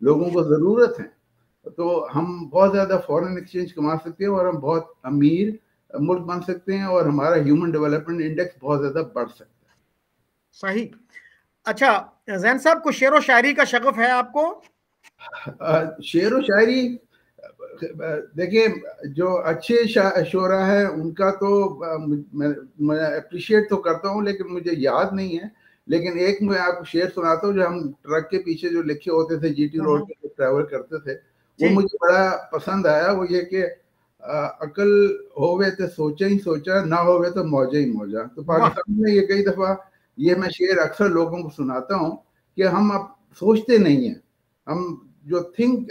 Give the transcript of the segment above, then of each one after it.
لوگوں کو ضرورت ہے تو ہم بہت زیادہ فورن ایکسچینج کما سکتے ہیں اور ہم بہت امیر ملک بن سکتے ہیں اور ہمارا ہیومن ڈیولپمنٹ انڈیکس بہت زیادہ بڑھ سکتا ہے. صحیح. اچھا زین صاحب کو شعر و شاعری کا شغف ہے آپ کو؟ شعر و شاعری دیکھیں جو اچھے شعراء ہیں ان کا تو میں اپریشیٹ تو کرتا ہوں لیکن مجھے یاد نہیں ہے. لیکن ایک میں آپ کو شعر سناتا ہوں جو ہم ٹرک کے پیچھے جو لکھے ہوتے تھے جی ٹی روڈ پہ ٹریول کرتے تھے وہ مجھے بڑا پسند آیا. وہ یہ کہ عقل ہوئے تو سوچا ہی سوچا نہ ہوئے تو موجہ ہی موجہ. تو پاکستان میں یہ کئی دفعہ یہ میں شعر اکثر لوگوں کو سناتا ہوں کہ ہم اب سوچتے نہیں ہیں. ہم جو تھنک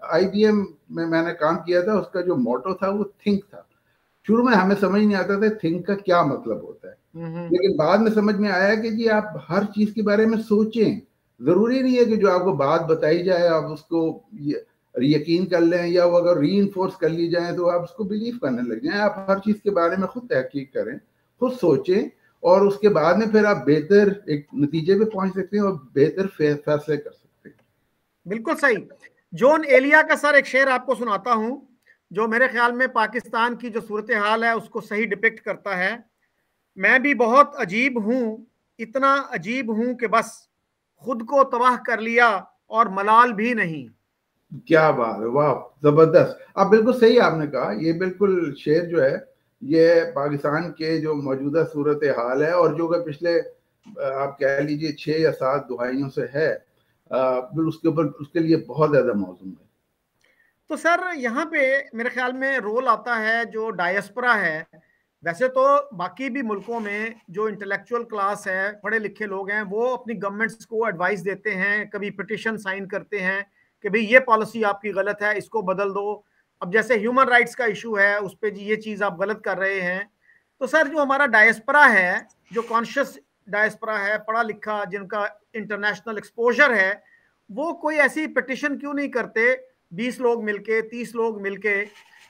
آئی بی ایم میں نے کام کیا تھا اس کا جو موٹو تھا وہ تھنک تھا. شروع میں ہمیں سمجھ نہیں آتا تھا تھنک کا کیا مطلب ہوتا ہے لیکن بعد میں سمجھ میں آیا کہ جی آپ ہر چیز کے بارے میں سوچیں. ضروری نہیں ہے کہ جو آپ کو بات بتائی جائے آپ اس کو یقین کر لیں یا وہ اگر ری انفورس کر لی جائیں تو آپ اس کو بلیو کرنے لگ جائیں. آپ ہر چیز کے بارے میں خود تحقیق کریں, خود سوچیں اور اس کے بعد میں پھر آپ بہتر ایک نتیجے پہ پہنچ سکتے ہیں اور بہتر فیصلے کر سکتے ہیں. بالکل صحیح. جون ایلیا کا سر ایک شعر آپ کو سناتا ہوں جو میرے خیال میں پاکستان کی جو صورتحال ہے اس کو صحیح ڈپکٹ کرتا ہے. میں بھی بہت عجیب ہوں, اتنا عجیب ہوں کہ بس خود کو تباہ کر لیا اور ملال بھی نہیں. کیا بات ہے, واہ زبردست. آپ بالکل صحیح آپ نے کہا. یہ بالکل شعر جو ہے یہ پاکستان کے جو موجودہ صورتحال ہے اور جو کہ پچھلے آپ کہہ لیجئے 6 یا 7 دہائیوں سے ہے اس کے اوپر اس کے لیے بہت زیادہ موزوں ہے. تو سر یہاں پہ میرے خیال میں رول آتا ہے جو ڈائسپورا ہے. ویسے تو باقی بھی ملکوں میں جو انٹلیکچوئل کلاس ہے, پڑھے لکھے لوگ ہیں, وہ اپنی گورنمنٹس کو ایڈوائز دیتے ہیں, کبھی پٹیشن سائن کرتے ہیں کہ بھئی یہ پالیسی آپ کی غلط ہے, اس کو بدل دو. اب جیسے ہیومن رائٹس کا ایشو ہے اس پہ جی یہ چیز آپ غلط کر رہے ہیں. تو سر جو ہمارا ڈائسپورا ہے, جو کانشیس ڈائسپورا ہے, پڑھا لکھا, جن کا انٹرنیشنل ایکسپوجر ہے, وہ کوئی ایسی پٹیشن کیوں نہیں کرتے 20 لوگ مل کے, 30 لوگ مل کے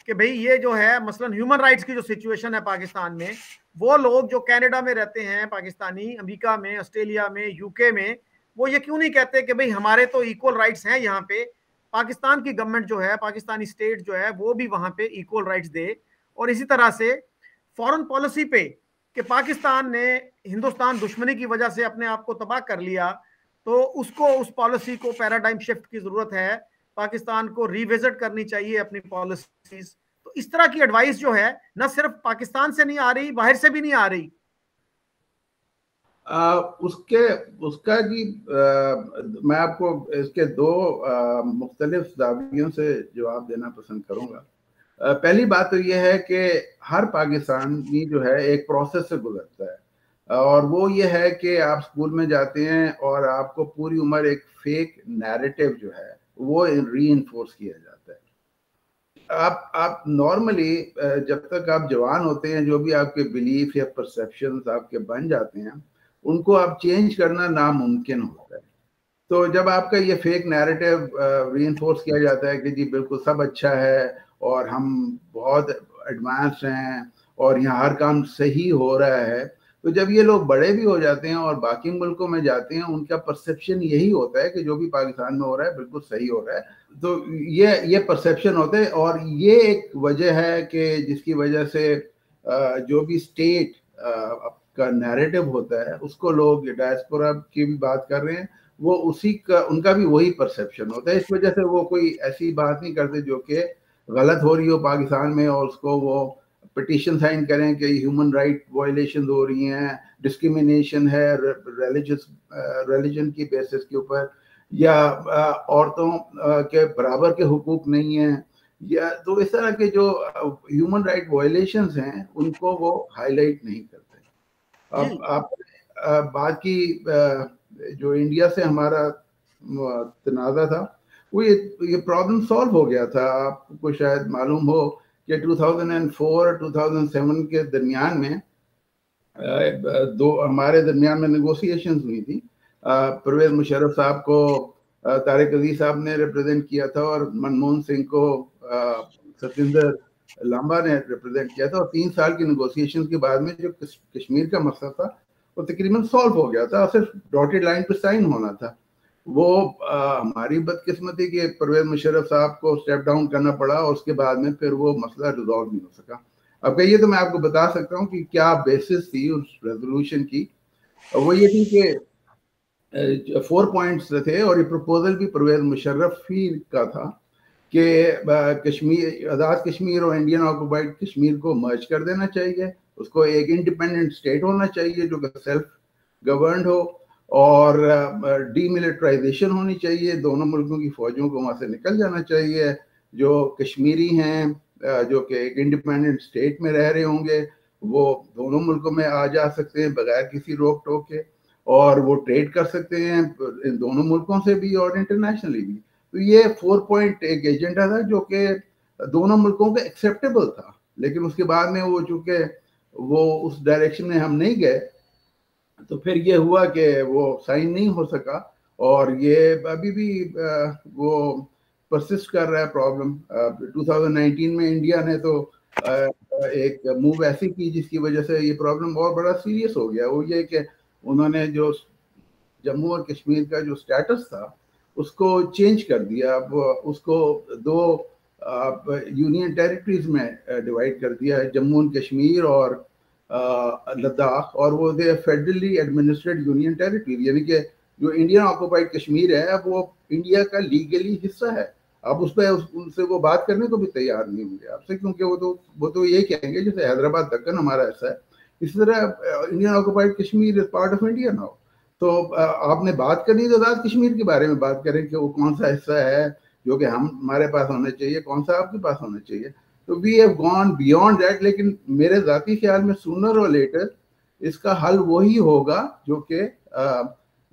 کہ بھئی یہ جو ہے مثلا ہیومن رائٹس کی جو سچویشن ہے پاکستان میں, وہ لوگ جو کینیڈا میں رہتے ہیں پاکستانی, امریکہ میں, آسٹریلیا میں, یو کے میں, وہ یہ کیوں نہیں کہتے کہ بھئی ہمارے تو ایکول رائٹس ہیں یہاں پہ, پاکستان کی گورنمنٹ جو ہے, پاکستانی اسٹیٹ جو ہے وہ بھی وہاں پہ ایکول رائٹس دے. اور اسی طرح سے فورن پالیسی پہ کہ پاکستان نے ہندوستان دشمنی کی وجہ سے اپنے آپ کو تباہ کر لیا, تو اس کو اس پالیسی کو پیراڈائم شفٹ کی ضرورت ہے, پاکستان کو ریوزٹ کرنی چاہیے اپنی پالیسیز. تو اس طرح کی ایڈوائس جو ہے نہ صرف پاکستان سے نہیں آ رہی, باہر سے بھی نہیں آ رہی. اس کا جی میں آپ کو اس کے 2 مختلف زاویوں سے جواب دینا پسند کروں گا. پہلی بات تو یہ ہے کہ ہر پاکستانی جو ہے ایک پروسیس سے گزرتا ہے اور وہ یہ ہے کہ آپ اسکول میں جاتے ہیں اور آپ کو پوری عمر ایک فیک نیریٹو جو ہے وہ ری انفورس کیا جاتا ہے. آپ نارملی جب تک آپ جوان ہوتے ہیں جو بھی آپ کے بلیف یا پرسیپشنز آپ کے بن جاتے ہیں ان کو آپ چینج کرنا ناممکن ہوتا ہے. تو جب آپ کا یہ فیک نیریٹو ری انفورس کیا جاتا ہے کہ جی بالکل سب اچھا ہے اور ہم بہت ایڈوانس ہیں اور یہاں ہر کام صحیح ہو رہا ہے, تو جب یہ لوگ بڑے بھی ہو جاتے ہیں اور باقی ملکوں میں جاتے ہیں ان کا پرسیپشن یہی ہوتا ہے کہ جو بھی پاکستان میں ہو رہا ہے بالکل صحیح ہو رہا ہے. تو یہ پرسیپشن ہوتا ہے اور یہ ایک وجہ ہے کہ جس کی وجہ سے جو بھی اسٹیٹ کا نیریٹو ہوتا ہے اس کو لوگ ڈائسپورا کی بھی بات کر رہے ہیں وہ اسی کا ان کا بھی وہی پرسیپشن ہوتا ہے. اس وجہ سے وہ کوئی ایسی بات نہیں کرتے جو کہ غلط ہو رہی ہو پاکستان میں اور اس کو وہ پٹیشن سائن کریں کہ ہیومن رائٹ وائلیشن ہو رہی ہیں, ڈسکریمنیشن ہے ریلیجن کی بیسس کے اوپر, یا عورتوں کے برابر کے حقوق نہیں ہیں, یا تو اس طرح کے جو ہیومن رائٹ وائلیشنز ہیں ان کو وہ ہائی لائٹ نہیں کرتے. اب آپ بات کی جو انڈیا سے ہمارا تنازع تھا وہ یہ پرابلم سالو ہو گیا تھا. آپ کو شاید معلوم ہو کہ 2004-2007 کے درمیان میں ہمارے درمیان میں نیگوسیشنز ہوئی تھی. پرویز مشرف صاحب کو طارق عزیز صاحب نے ریپرزینٹ کیا تھا اور منموہن سنگھ کو ستیندر لامبا نے ریپرزینٹ کیا تھا, اور 3 سال کی نیگوسیشن کے بعد میں جو کشمیر کا مسئلہ تھا وہ تقریباً سالو ہو گیا تھا, صرف ڈاٹڈ لائن پہ سائن ہونا تھا. وہ ہماری بدقسمتی کہ پرویز مشرف صاحب کو اسٹیپ ڈاؤن کرنا پڑا اور اس کے بعد میں پھر وہ مسئلہ ریزالو نہیں ہو سکا. اب کہیے تو میں آپ کو بتا سکتا ہوں کہ کیا بیسس تھی اس ریزولوشن کی. وہ یہ تھی کہ 4 پوائنٹس تھے اور یہ پروپوزل بھی پرویز مشرف ہی کا تھا کہ کشمیر، آزاد کشمیر اور انڈین آکوپائڈ کشمیر کو مرج کر دینا چاہیے. اس کو ایک انڈیپینڈنٹ اسٹیٹ ہونا چاہیے جو کہ سیلف گورنڈ ہو، اور ڈی ملٹرائزیشن ہونی چاہیے. دونوں ملکوں کی فوجوں کو وہاں سے نکل جانا چاہیے. جو کشمیری ہیں جو کہ ایک انڈیپینڈنٹ اسٹیٹ میں رہ رہے ہوں گے وہ دونوں ملکوں میں آ جا سکتے ہیں بغیر کسی روک ٹوک کے، اور وہ ٹریڈ کر سکتے ہیں ان دونوں ملکوں سے بھی اور انٹرنیشنلی بھی. تو یہ 4 پوائنٹ ایک ایجنڈا تھا جو کہ دونوں ملکوں کے ایکسیپٹیبل تھا. لیکن اس کے بعد میں وہ چونکہ وہ اس ڈائریکشن میں ہم نہیں گئے تو پھر یہ ہوا کہ وہ سائن نہیں ہو سکا، اور یہ ابھی بھی وہ پرسسٹ کر رہا ہے پرابلم. 2019 میں انڈیا نے تو ایک موو ایسی کی جس کی وجہ سے یہ پرابلم اور بڑا سیریس ہو گیا. وہ یہ کہ انہوں نے جو جموں اور کشمیر کا جو سٹیٹس تھا اس کو چینج کر دیا. اب اس کو 2 یونین ٹیریٹریز میں ڈیوائڈ کر دیا ہے، جموں اینڈ کشمیر اور لداخ، اور وہ دے فیڈرلی ایڈمنسٹریڈ یونین ٹیریٹری. یعنی کہ جو انڈین آکوپائڈ کشمیر ہے اب وہ انڈیا کا لیگلی حصہ ہے. اب اس پہ ان سے وہ بات کرنے کو بھی تیار نہیں ہوں گے آپ سے، کیونکہ وہ تو یہ کہیں گے جیسے حیدرآباد دکن ہمارا حصہ ہے، اسی طرح Indian occupied Kashmir is part of India now. تو آپ نے بات کرنی تو آزاد کشمیر کے بارے میں بات کریں کہ وہ کون سا حصہ ہے جو کہ ہمارے پاس ہونا چاہیے، کون سا آپ کے پاس ہونا چاہیے. تو we have gone beyond that. لیکن میرے ذاتی خیال میں سونر اور لیٹر اس کا حل وہی ہوگا جو کہ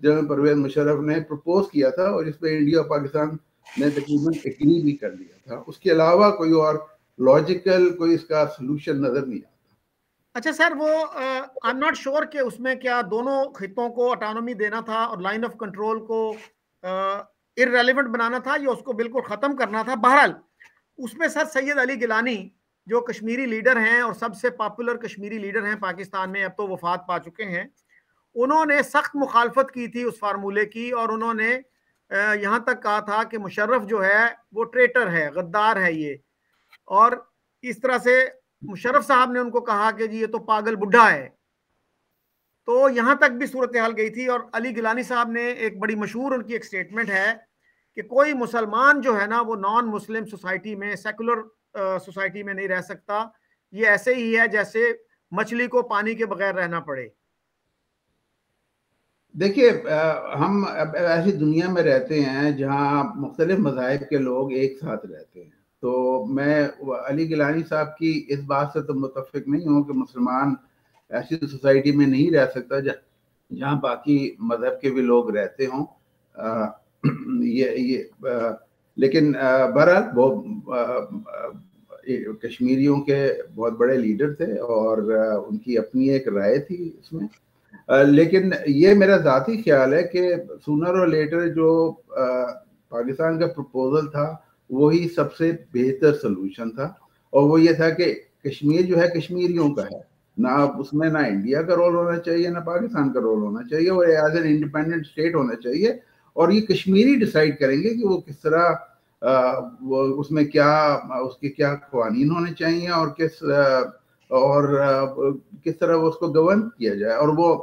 جنرل پرویز مشرف نے پرپوز کیا تھا اور اس پہ انڈیا اور پاکستان نے تقریباً ایگری بھی کر لیا تھا. اس کے علاوہ کوئی اور لاجیکل کوئی اس کا سلوشن نظر نہیں آتا. اچھا سر، وہ آئی ایم ناٹ شیور کہ اس میں کیا دونوں خطوں کو اٹانومی دینا تھا اور لائن آف کنٹرول کو ارریلیونٹ بنانا تھا یا اس کو بالکل ختم کرنا تھا. بہرحال اس میں سر سید علی گیلانی جو کشمیری لیڈر ہیں اور سب سے پاپولر کشمیری لیڈر ہیں پاکستان میں، اب تو وفات پا چکے ہیں، انہوں نے سخت مخالفت کی تھی اس فارمولے کی، اور انہوں نے یہاں تک کہا تھا کہ مشرف جو ہے وہ ٹریٹر ہے، غدار ہے یہ. اور اس طرح سے مشرف صاحب نے ان کو کہا کہ جی یہ تو پاگل بڈھا ہے. تو یہاں تک بھی صورتحال گئی تھی. اور علی گیلانی صاحب نے ایک بڑی مشہور ان کی ایک سٹیٹمنٹ ہے کہ کوئی مسلمان جو ہے نا وہ نان مسلم سوسائٹی میں، سیکولر سوسائٹی میں نہیں رہ سکتا. یہ ایسے ہی ہے جیسے مچھلی کو پانی کے بغیر رہنا پڑے. دیکھیے ہم ایسی دنیا میں رہتے ہیں جہاں مختلف مذاہب کے لوگ ایک ساتھ رہتے ہیں. تو میں علی گیلانی صاحب کی اس بات سے تو متفق نہیں ہوں کہ مسلمان ایسی سوسائٹی میں نہیں رہ سکتا جہاں باقی مذہب کے بھی لوگ رہتے ہوں. لیکن بہرحال وہ کشمیریوں کے بہت بڑے لیڈر تھے اور ان کی اپنی ایک رائے تھی اس میں. لیکن یہ میرا ذاتی خیال ہے کہ سونر اور لیٹر جو پاکستان کا پروپوزل تھا وہی سب سے بہتر سلوشن تھا. اور وہ یہ تھا کہ کشمیر جو ہے کشمیریوں کا ہے، نہ اس میں نہ انڈیا کا رول ہونا چاہیے نہ پاکستان کا رول ہونا چاہیے، اور ایز این انڈیپینڈنٹ اسٹیٹ ہونا چاہیے. اور یہ کشمیری ڈیسائیڈ کریں گے کہ وہ کس طرح اس میں کیا اس کے کیا قوانین ہونے چاہیے اور کس طرح وہ اس کو گورن کیا جائے. اور وہ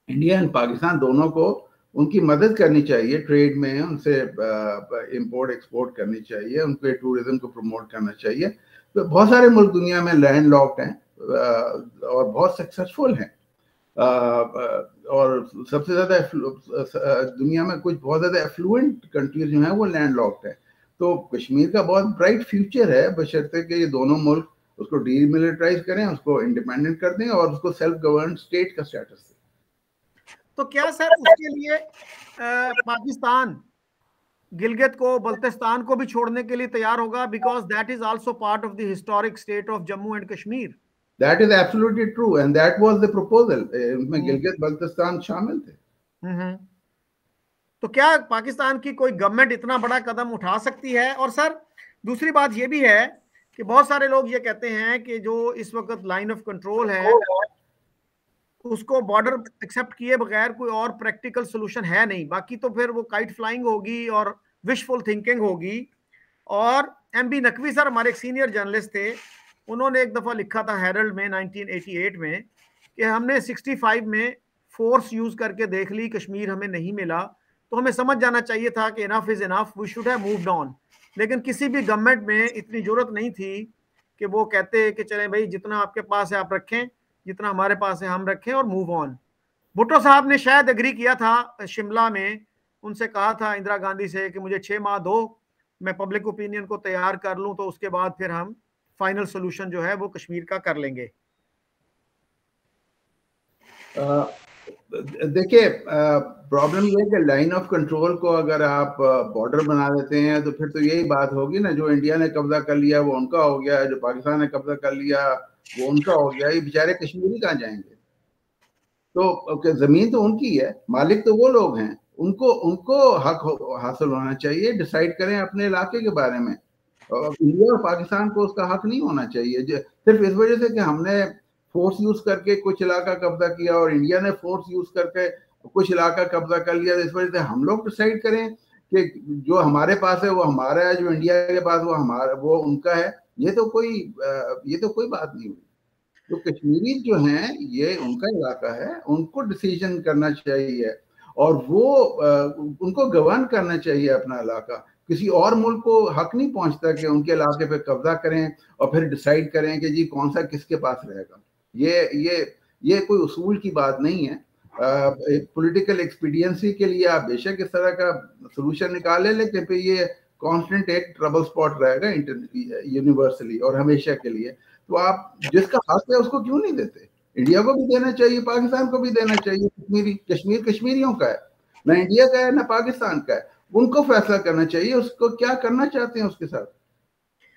انڈیا اور پاکستان دونوں کو ان کی مدد کرنی چاہیے ٹریڈ میں، ان سے امپورٹ ایکسپورٹ کرنی چاہیے، ان کے ٹورزم کو پروموٹ کرنا چاہیے. بہت سارے ملک دنیا میں لینڈ لاکڈ ہیں اور بہت سکسیسفل ہیں، اور سب سے زیادہ دنیا میں کچھ بہت زیادہ ایفلوئنٹ کنٹریز جو ہیں وہ لینڈ لاکڈ ہیں. تو کشمیر کا بہت برائٹ فیوچر ہے بشرطے کہ یہ دونوں ملک اس کو ڈی ملٹرائز کریں، اس کو انڈیپینڈنٹ کر دیں اور اس کو سیلف گورنڈ اسٹیٹ کا اسٹیٹس دیں. تو کیا سر اس کے لیے پاکستان گلگت کو، بلتستان کو بھی چھوڑنے کے لیے تیار ہوگا؟ Because that is also part of the historic state of Jammu and Kashmir. That is absolutely true and that was the proposal. میں گلگت بلتستان شامل تھے. تو کیا پاکستان کی کوئی گورنمنٹ اتنا بڑا قدم اٹھا سکتی ہے؟ اور سر دوسری بات یہ بھی ہے کہ بہت سارے لوگ یہ کہتے ہیں کہ جو اس وقت لائن آف کنٹرول ہے اس کو بارڈر ایکسیپٹ کیے بغیر کوئی اور پریکٹیکل سولوشن ہے نہیں. باقی تو پھر وہ کائٹ فلائنگ ہوگی اور وشفل تھنکنگ ہوگی. اور ایم بی نقوی سر ہمارے ایک سینئر جرنلسٹ تھے, انہوں نے ایک دفعہ لکھا تھا ہیرلڈ میں 1988 میں کہ ہم نے 65 میں فورس یوز کر کے دیکھ لی, کشمیر ہمیں نہیں ملا, تو ہمیں سمجھ جانا چاہیے تھا کہ enough is enough, we should have moved on. لیکن کسی بھی گورنمنٹ میں اتنی ضرورت نہیں تھی کہ وہ کہتے کہ چلیں بھائی جتنا آپ کے پاس ہے آپ رکھیں, جتنا ہمارے پاس ہے ہم رکھیں اور موو آن. بھٹو صاحب نے شاید اگری کیا تھا شملہ میں, ان سے کہا تھا اندرا گاندھی سے کہ مجھے 6 ماہ دو, میں پبلک اوپینین کو تیار کر لوں, تو اس کے بعد پھر ہم فائنل سولوشن جو ہے وہ کشمیر کا کر لیں گے. دیکھیے پرابلم یہ ہے کہ لائن آف کنٹرول کو اگر آپ بارڈر بنا دیتے ہیں تو پھر تو یہی بات ہوگی نا, جو انڈیا نے قبضہ کر لیا وہ ان کا ہو گیا, جو پاکستان نے قبضہ کر لیا وہ ان کا ہو گیا. یہ بیچارے کشمیری کہاں جائیں گے؟ تو زمین تو ان کی ہے, مالک تو وہ لوگ ہیں, ان کو حق حاصل ہونا چاہیے, ڈیسائیڈ کریں اپنے علاقے کے بارے میں. انڈیا اور پاکستان کو اس کا حق نہیں ہونا چاہیے صرف اس وجہ سے کہ ہم نے فورس یوز کر کے کچھ علاقہ قبضہ کیا اور انڈیا نے فورس یوز کر کے کچھ علاقہ قبضہ کر لیا. اس وجہ سے ہم لوگ ڈیسائیڈ کریں کہ جو ہمارے پاس ہے وہ ہمارا ہے, جو انڈیا کے پاس وہ ان کا ہے. یہ تو کوئی بات نہیں ہوئی. تو کشمیری جو ہیں یہ ان کا علاقہ ہے, ان کو ڈیسیژن کرنا چاہیے اور وہ ان کو گورن کرنا چاہیے اپنا علاقہ. کسی اور ملک کو حق نہیں پہنچتا کہ ان کے علاقے پہ قبضہ کریں اور پھر ڈیسائیڈ کریں کہ جی کون سا کس کے پاس رہے گا. یہ کوئی اصول کی بات نہیں ہے. پولیٹیکل ایکسپیڈینسی کے لیے آپ بے شک اس طرح کا سولوشن نکالیں, لیکن پھر یہ کانسٹنٹ ایک ٹربل سپاٹ رہے گا یونیورسلی اور ہمیشہ کے لیے. تو آپ جس کا حق ہے اس کو کیوں نہیں دیتے؟ انڈیا کو بھی دینا چاہیے, پاکستان کو بھی دینا چاہیے. کشمیر کشمیریوں کا ہے, نہ انڈیا کا ہے نہ پاکستان کا ہے. ان کو فیصلہ کرنا چاہیے اس کو کیا کرنا چاہتے ہیں اس کے ساتھ.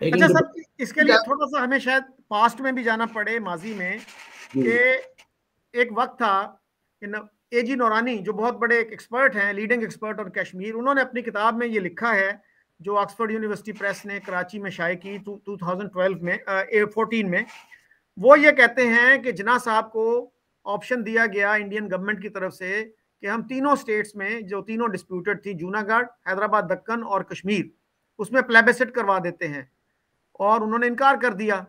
اچھا سر, اس کے لیے تھوڑا سا ہمیں شاید پاسٹ میں بھی جانا پڑے, ماضی میں, کہ ایک وقت تھا اے جی نورانی جو بہت بڑے ایکسپرٹ ہیں, لیڈنگ ایکسپرٹ اور کشمیر, انہوں نے اپنی کتاب میں یہ لکھا ہے جو آکسفورڈ یونیورسٹی پریس نے کراچی میں شائع کی 2012 میں 14 میں. وہ یہ کہتے ہیں کہ جناح صاحب کو آپشن دیا گیا انڈین گورنمنٹ کی طرف سے کہ ہم تینوں سٹیٹس میں جو تینوں ڈسپیوٹڈ تھی, جوناگڑھ, حیدرآباد دکن اور کشمیر, اس میں پلیبسٹ کروا دیتے ہیں, اور انہوں نے انکار کر دیا.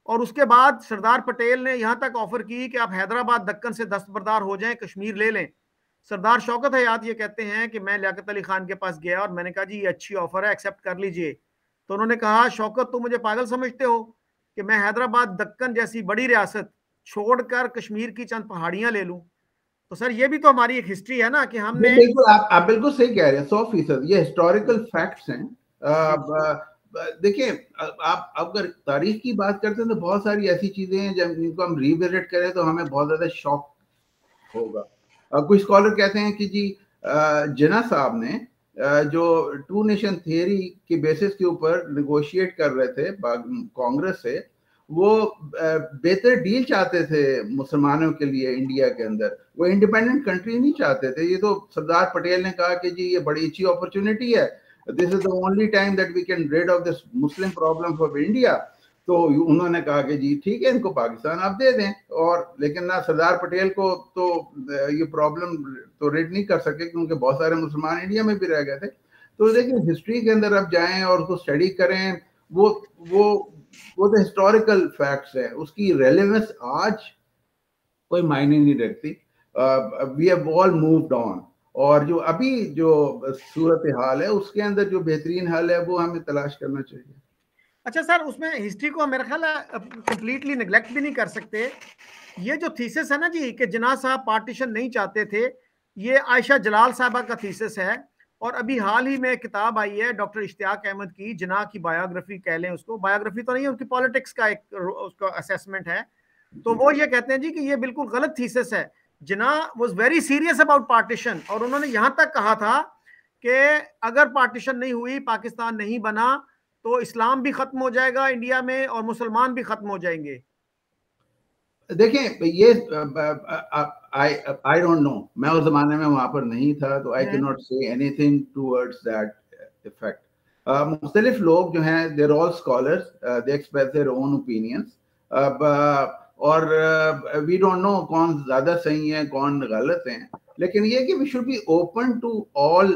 اور اس کے بعد سردار پٹیل نے یہاں تک آفر کی کہ آپ حیدرآباد دکن سے دستبردار ہو جائیں, کشمیر لے لیں. سردار شوکت حیات یہ کہتے ہیں کہ میں لیاقت علی خان کے پاس گیا اور میں نے کہا جی یہ اچھی آفر ہے, ایکسیپٹ کر لیجئے. تو انہوں نے کہا شوکت تم مجھے پاگل سمجھتے ہو کہ میں حیدرآباد دکن جیسی بڑی ریاست چھوڑ کر کشمیر کی چند پہاڑیاں لے لوں. تو سر یہ بھی تو ہماری ایک ہسٹری ہے نا کہ ہم نے بالکل آپ بالکل صحیح کہہ رہے ہیں, 100%. یہ ہسٹوریکل فیکٹس ہیں. دیکھیں آپ اگر تاریخ کی بات کرتے ہیں تو بہت ساری ایسی چیزیں ہیں جن کو ہم ریوزٹ کریں تو ہمیں بہت زیادہ شوق ہوگا. کچھ اسکالر کہتے ہیں کہ جی جناح صاحب نے جو ٹو نیشن تھیوری کی بیسس کے اوپر نیگوشیٹ کر رہے تھے کانگریس سے, وہ بہتر ڈیل چاہتے تھے مسلمانوں کے لیے انڈیا کے اندر, وہ انڈیپینڈنٹ کنٹری نہیں چاہتے تھے. یہ تو سردار پٹیل نے کہا کہ جی یہ بڑی اچھی اپرچونٹی ہے, this is the only time that we can rid of this Muslim problem for India. تو انہوں نے کہا کہ جی ٹھیک ہے ان کو پاکستان آپ دے دیں. اور لیکن نہ سردار پٹیل کو تو یہ پرابلم تو ریڈ نہیں کر سکے کیونکہ بہت سارے مسلمان انڈیا میں بھی رہ گئے تھے. تو لیکن ہسٹری کے اندر آپ جائیں اور اس کو اسٹڈی کریں, وہ تو ہسٹوریکل فیکٹس ہیں, اس کی ریلیونس آج کوئی معنی نہیں رکھتی. We have all moved on. اور جو ابھی جو صورتحال ہے اس کے اندر جو بہترین حل ہے وہ ہمیں تلاش کرنا چاہیے. اچھا سر, اس میں ہسٹری کو میرا خیال ہے کمپلیٹلی نیگلیکٹ بھی نہیں کر سکتے. یہ جو تھیسس ہے نا جی کہ جناح صاحب پارٹیشن نہیں چاہتے تھے, یہ عائشہ جلال صاحبہ کا تھیسس ہے. اور ابھی حال ہی میں کتاب آئی ہے ڈاکٹر اشتیاق احمد کی, جناح کی بایوگرافی کہہ لیں اس کو, بایوگرافی تو نہیں ہے, ان کی پالیٹکس کا ایک اس کا اسیسمنٹ ہے. تو وہ یہ کہتے ہیں جی کہ یہ بالکل غلط تھیسس ہے. Jinnah was very serious about partition, اور انہوں نے یہاں تک کہا تھا کہ اگر پارٹیشن نہیں ہوئی, پاکستان نہیں بنا, تو اسلام بھی ختم ہو جائے گا انڈیا میں اور مسلمان بھی ختم ہو جائیں گے. دیکھیں یہ I don't know, میں اس زمانے میں وہاں پر نہیں تھا تو I cannot say anything towards that effect. مختلف لوگ جو ہیں they're all scholars, they express their own opinions. اور وی ڈونٹ نو کون زیادہ صحیح ہیں کون غلط ہیں. لیکن یہ کہ we should be open to all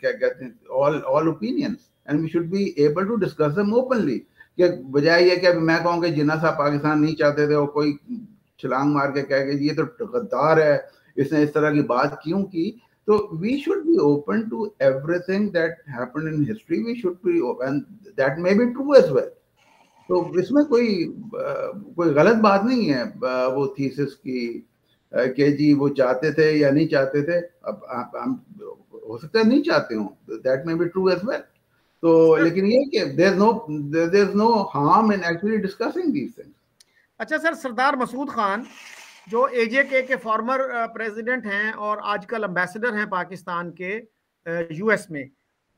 کیا کہتے ہیں all opinions and we should be able to discuss them openly. کہ بجائے یہ کہ میں کہوں کہ جناح صاحب پاکستان نہیں چاہتے تھے اور کوئی چھلانگ مار کے کہہ کہ یہ تو غدار ہے, اس نے اس طرح کی بات کیوں کی. تو we should be open to everything that happened in history. We should be open that may be true as well. تو اس میں کوئی غلط بات نہیں ہے وہ تھیسس کی کہ جی وہ چاہتے تھے یا نہیں چاہتے تھے. اب ہو سکتا ہے نہیں چاہتے ہوں, that may be true as well. تو لیکن یہ کہ there is no harm in actually discussing these things. اچھا سر, سردار مسعود خان جو اے جے کے فارمر پریزیڈنٹ ہیں اور آج کل امبیسڈر ہیں پاکستان کے یو ایس میں,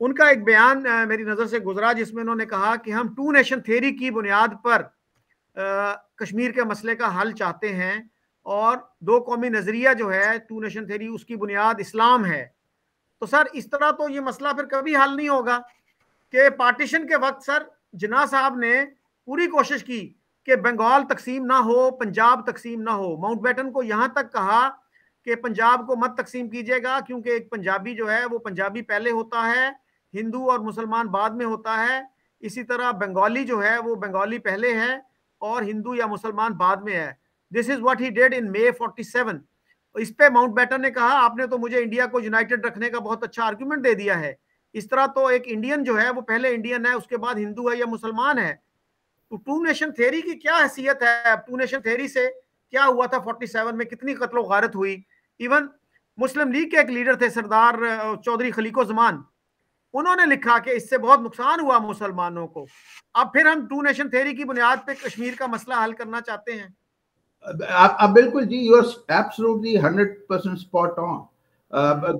ان کا ایک بیان میری نظر سے گزرا جس میں انہوں نے کہا کہ ہم ٹو نیشن تھیوری کی بنیاد پر کشمیر کے مسئلے کا حل چاہتے ہیں, اور دو قومی نظریہ جو ہے ٹو نیشن تھیوری اس کی بنیاد اسلام ہے. تو سر اس طرح تو یہ مسئلہ پھر کبھی حل نہیں ہوگا کہ پارٹیشن کے وقت سر جناح صاحب نے پوری کوشش کی کہ بنگال تقسیم نہ ہو, پنجاب تقسیم نہ ہو. ماؤنٹ بیٹن کو یہاں تک کہا کہ پنجاب کو مت تقسیم کیجیے گا کیونکہ ایک پنجابی جو ہے وہ پنجابی پہلے ہوتا ہے, ہندو اور مسلمان بعد میں ہوتا ہے. اسی طرح بنگالی جو ہے وہ بنگالی پہلے ہے اور ہندو یا مسلمان بعد میں ہے. This is what he did in May 47. اس پہ ماؤنٹ بیٹن نے کہا آپ نے تو مجھے انڈیا کو یونائٹڈ رکھنے کا بہت اچھا آرگومنٹ دے دیا ہے. اس طرح تو ایک انڈین جو ہے وہ پہلے انڈین ہے, اس کے بعد ہندو ہے یا مسلمان ہے. تو ٹو نیشن تھیوری کی کیا حیثیت ہے؟ ٹو نیشن تھیوری سے کیا ہوا تھا 47 میں, کتنی قتل و غارت ہوئی. ایون مسلم لیگ کے ایک لیڈر تھے سردار چودھری خلیق الزمان, انہوں نے لکھا کہ اس سے بہت نقصان ہوا مسلمانوں کو. اب پھر ہم ٹو نیشن تھیوری کی بنیاد پہ کشمیر کا مسئلہ حل کرنا چاہتے ہیں. آپ بالکل جی, you are absolutely 100% spot on.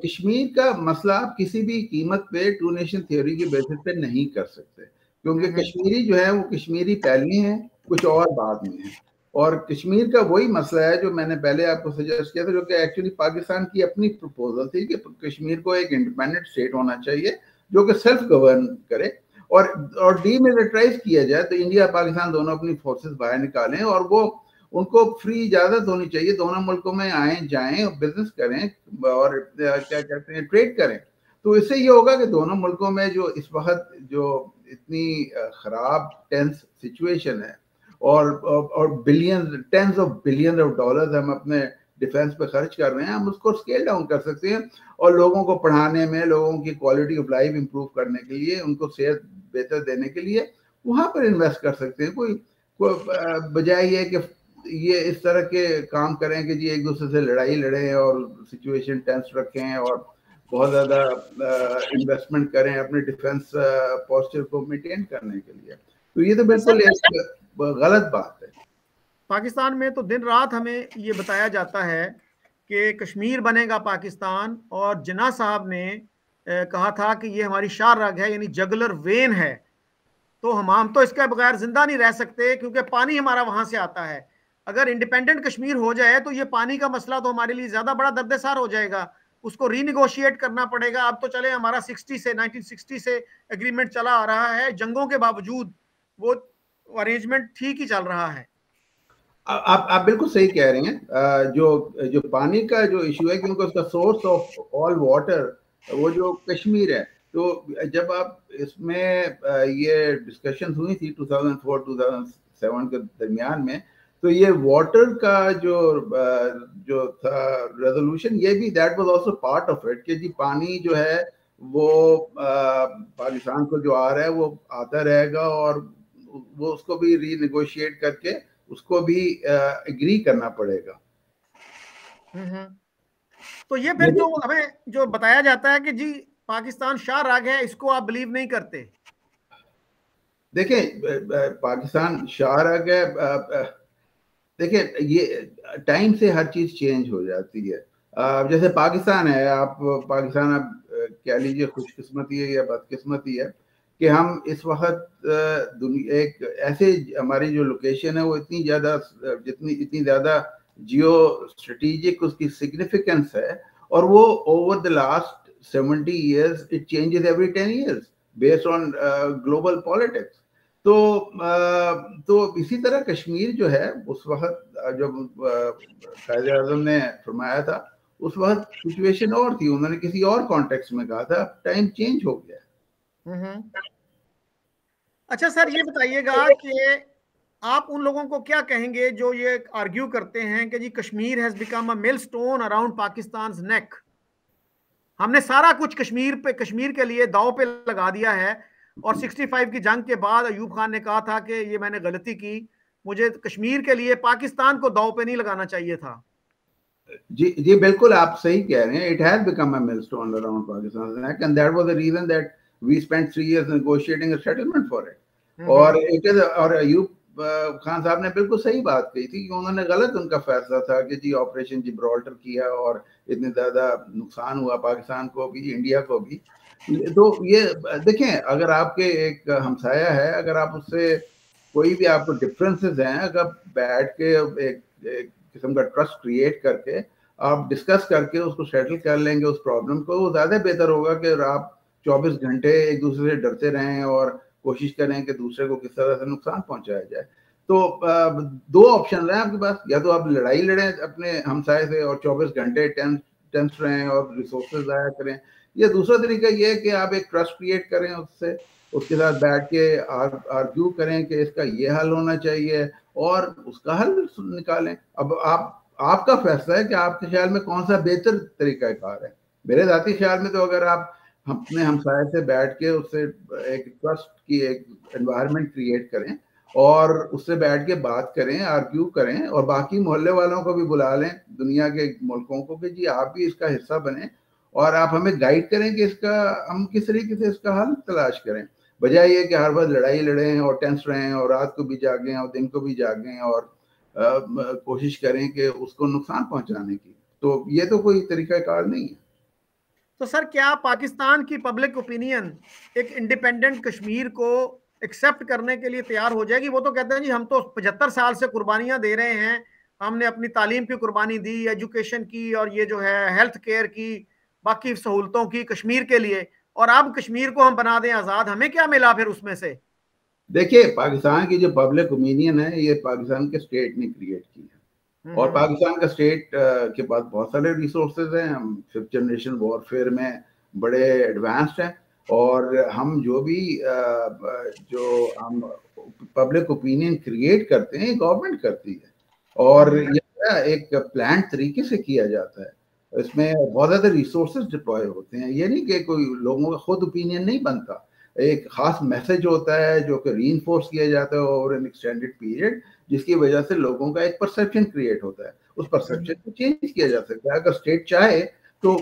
Kashmir کا مسئلہ آپ کسی بھی قیمت پہ ٹو نیشن تھیوری کے بیسس پہ نہیں کر سکتے, کیونکہ کشمیری جو ہے وہ کشمیری پہلے ہیں, کچھ اور بعد میں ہیں. اور کشمیر کا وہی مسئلہ ہے جو میں نے پہلے آپ کو سجیسٹ کیا تھا, جو کہ ایکچولی پاکستان کی اپنی پروپوزل تھی کہ کشمیر کو ایک انڈیپینڈنٹ اسٹیٹ ہونا چاہیے جو کہ سیلف گورن کرے اور ڈی ملٹرائز کیا جائے. تو انڈیا پاکستان دونوں اپنی فورسز باہر نکالیں اور وہ ان کو فری اجازت ہونی چاہیے, دونوں ملکوں میں آئیں جائیں اور بزنس کریں اور کیا کہتے ہیں ٹریڈ کریں. تو اس سے یہ ہوگا کہ دونوں ملکوں میں جو اس وقت جو اتنی خراب ٹینس سچویشن ہے اور billions tens of billions of dollars ہم اپنے ڈیفینس پہ خرچ کر رہے ہیں, ہم اس کو اسکیل ڈاؤن کر سکتے ہیں اور لوگوں کو پڑھانے میں, لوگوں کی کوالٹی آف لائف امپروو کرنے کے لیے, ان کو صحت بہتر دینے کے لیے وہاں پر انویسٹ کر سکتے ہیں. کوئی بجائے یہ کہ یہ اس طرح کے کام کریں کہ جی ایک دوسرے سے لڑائی لڑیں اور سچویشن ٹینس رکھیں اور بہت زیادہ انویسٹمنٹ کریں اپنے ڈیفینس پوسچر کو مینٹین کرنے کے لیے. تو یہ تو بالکل ایک غلط بات ہے. پاکستان میں تو دن رات ہمیں یہ بتایا جاتا ہے کہ کشمیر بنے گا پاکستان, اور جناح صاحب نے کہا تھا کہ یہ ہماری شاہ رگ ہے, یعنی جگلر وین ہے. تو ہم تو اس کے بغیر زندہ نہیں رہ سکتے کیونکہ پانی ہمارا وہاں سے آتا ہے. اگر انڈیپینڈنٹ کشمیر ہو جائے تو یہ پانی کا مسئلہ تو ہمارے لیے زیادہ بڑا دردسار ہو جائے گا, اس کو ری نیگوشیٹ کرنا پڑے گا. اب تو چلے ہمارا 1960 سے ایگریمنٹ چلا آ رہا ہے, جنگوں کے باوجود وہ ارینجمنٹ ٹھیک ہی چل رہا ہے. آپ بالکل صحیح کہہ رہے ہیں. جو پانی کا جو ایشو ہے کیونکہ اس کا سورس آف آل واٹر وہ جو کشمیر ہے, تو جب آپ اس میں یہ ڈسکشن ہوئی تھی 2004-2007 کے درمیان میں, تو یہ واٹر کا جو تھا ریزولوشن, یہ بھی that was also part of it کہ جی پانی جو ہے وہ پاکستان کو جو آ رہا ہے وہ آتا رہے گا اور وہ اس کو بھی ری نیگوشیٹ کر کے اس کو بھی اگری کرنا پڑے گا. تو یہ پھر جو ہمیں جو بتایا جاتا ہے کہ جی پاکستان شاہ راگ ہے, اس کو آپ بلیو نہیں کرتے؟ دیکھیں پاکستان شاہ راگ ہے, دیکھیں یہ ٹائم سے ہر چیز چینج ہو جاتی ہے. جیسے پاکستان ہے, آپ پاکستان اب کہہ لیجیے خوش قسمتی ہے یا بدقسمتی ہے کہ ہم اس وقت ایک ایسے ہماری جو لوکیشن ہے وہ اتنی زیادہ جیو اسٹریٹجک اس کی سگنیفیکنس ہے, اور وہ over the last 70 years it changes every 10 years based on global politics. تو اسی طرح کشمیر جو ہے اس وقت جب قائد اعظم نے فرمایا تھا اس وقت سچویشن اور تھی, انہوں نے کسی اور کانٹیکسٹ میں کہا تھا, ٹائم چینج ہو گیا. اچھا سر یہ بتائیے گا کہ آپ ان لوگوں کو کیا کہیں گے جو یہ آرگیو کرتے ہیں کہ جی Kashmir has become a milestone around Pakistan's neck, ہم نے سارا کچھ کشمیر کے لیے داؤ پہ لگا دیا ہے, اور 65 کی جنگ کے بعد ایوب خان نے کہا تھا کہ یہ میں نے غلطی کی, مجھے کشمیر کے لیے پاکستان کو داؤ پہ نہیں لگانا چاہیے تھا. جی بالکل آپ صحیح کہہ رہے ہیں. It has become a millstone around Pakistan's neck, and that was the reason that we spent 3 years negotiating a settlement for it. اور ایوب خان صاحب نے بالکل صحیح بات کہی تھی کہ انہوں نے غلط ان کا فیصلہ تھا کہ جی آپریشن جبرالٹر کیا اور اتنے زیادہ نقصان ہوا پاکستان کو بھی انڈیا کو بھی. تو یہ دیکھیں, اگر آپ کے ایک ہمسایہ ہے, اگر آپ اس سے کوئی بھی آپ کو ڈفرینسز ہیں, اگر بیٹھ کے ایک قسم کا ٹرسٹ کریٹ کر کے آپ ڈسکس کر کے اس کو سیٹل کر لیں گے اس پرابلم کو, وہ زیادہ بہتر ہوگا کہ آپ 24 گھنٹے ایک دوسرے سے ڈرتے رہیں اور کوشش کریں کہ دوسرے کو کس طرح سے نقصان پہنچایا جائے. تو 2 آپشن ہیں آپ کے پاس, یا تو آپ لڑائی لڑیں اپنے ہمسائے سے اور 24 گھنٹے ٹینس رہیں اور ریسورسز ضائع کریں, یا دوسرا طریقہ یہ ہے کہ آپ ایک ٹرسٹ کریٹ کریں اس سے, اس کے ساتھ بیٹھ کے آرگیو کریں کہ اس کا یہ حل ہونا چاہیے اور اس کا حل نکالیں. اب آپ کا فیصلہ ہے کہ آپ کے خیال میں کون سا بہتر طریقہ کار ہے. میرے ذاتی خیال میں تو اگر آپ اپنے ہمسائے سے بیٹھ کے اس سے ایک ٹرسٹ کی ایک انوائرمنٹ کریٹ کریں اور اس سے بیٹھ کے بات کریں, آرگیو کریں, اور باقی محلے والوں کو بھی بلا لیں دنیا کے ملکوں کو کہ جی آپ بھی اس کا حصہ بنیں اور آپ ہمیں گائیڈ کریں کہ اس کا ہم کس طریقے سے اس کا حل تلاش کریں, بجائے یہ کہ ہر وقت لڑائی لڑیں اور ٹینس رہیں اور رات کو بھی جاگیں اور دن کو بھی جاگیں اور کوشش کریں کہ اس کو نقصان پہنچانے کی. تو یہ تو کوئی طریقہ کار نہیں ہے. تو سر کیا پاکستان کی پبلک اوپینین ایک انڈیپینڈنٹ کشمیر کو ایکسیپٹ کرنے کے لیے تیار ہو جائے گی؟ وہ تو کہتے ہیں جی ہم تو 75 سال سے قربانیاں دے رہے ہیں, ہم نے اپنی تعلیم کی قربانی دی, ایجوکیشن کی, اور یہ جو ہے ہیلتھ کیئر کی, باقی سہولتوں کی کشمیر کے لیے, اور اب کشمیر کو ہم بنا دیں آزاد, ہمیں کیا ملا پھر اس میں سے؟ دیکھیے پاکستان کی جو پبلک اوپینین ہے یہ پاکستان کے اسٹیٹ نے کریٹ کی ہے, اور پاکستان کا اسٹیٹ کے پاس بہت سارے ریسورسز ہیں, ہم 5th جنریشن وارفیئر میں بڑے ایڈوانسڈ ہیں, اور ہم جو ہم پبلک اوپینین کریٹ کرتے ہیں گورنمنٹ کرتی ہے, اور یہ ایک پلان طریقے سے کیا جاتا ہے. اس میں بہت زیادہ ریسورسز ڈپلوائے ہوتے ہیں. یہ نہیں کہ کوئی لوگوں کا خود اوپینین نہیں بنتا, ایک خاص میسج ہوتا ہے جو کہ ری انفورس کیا جاتا ہے اوور این ایکسٹینڈیڈ پیریڈ, جس کی وجہ سے لوگوں کا ایک پرسیپشن کریٹ ہوتا ہے. اس پرسیپشن کو چینج کیا جا سکتا ہے اگر اسٹیٹ چاہے تو.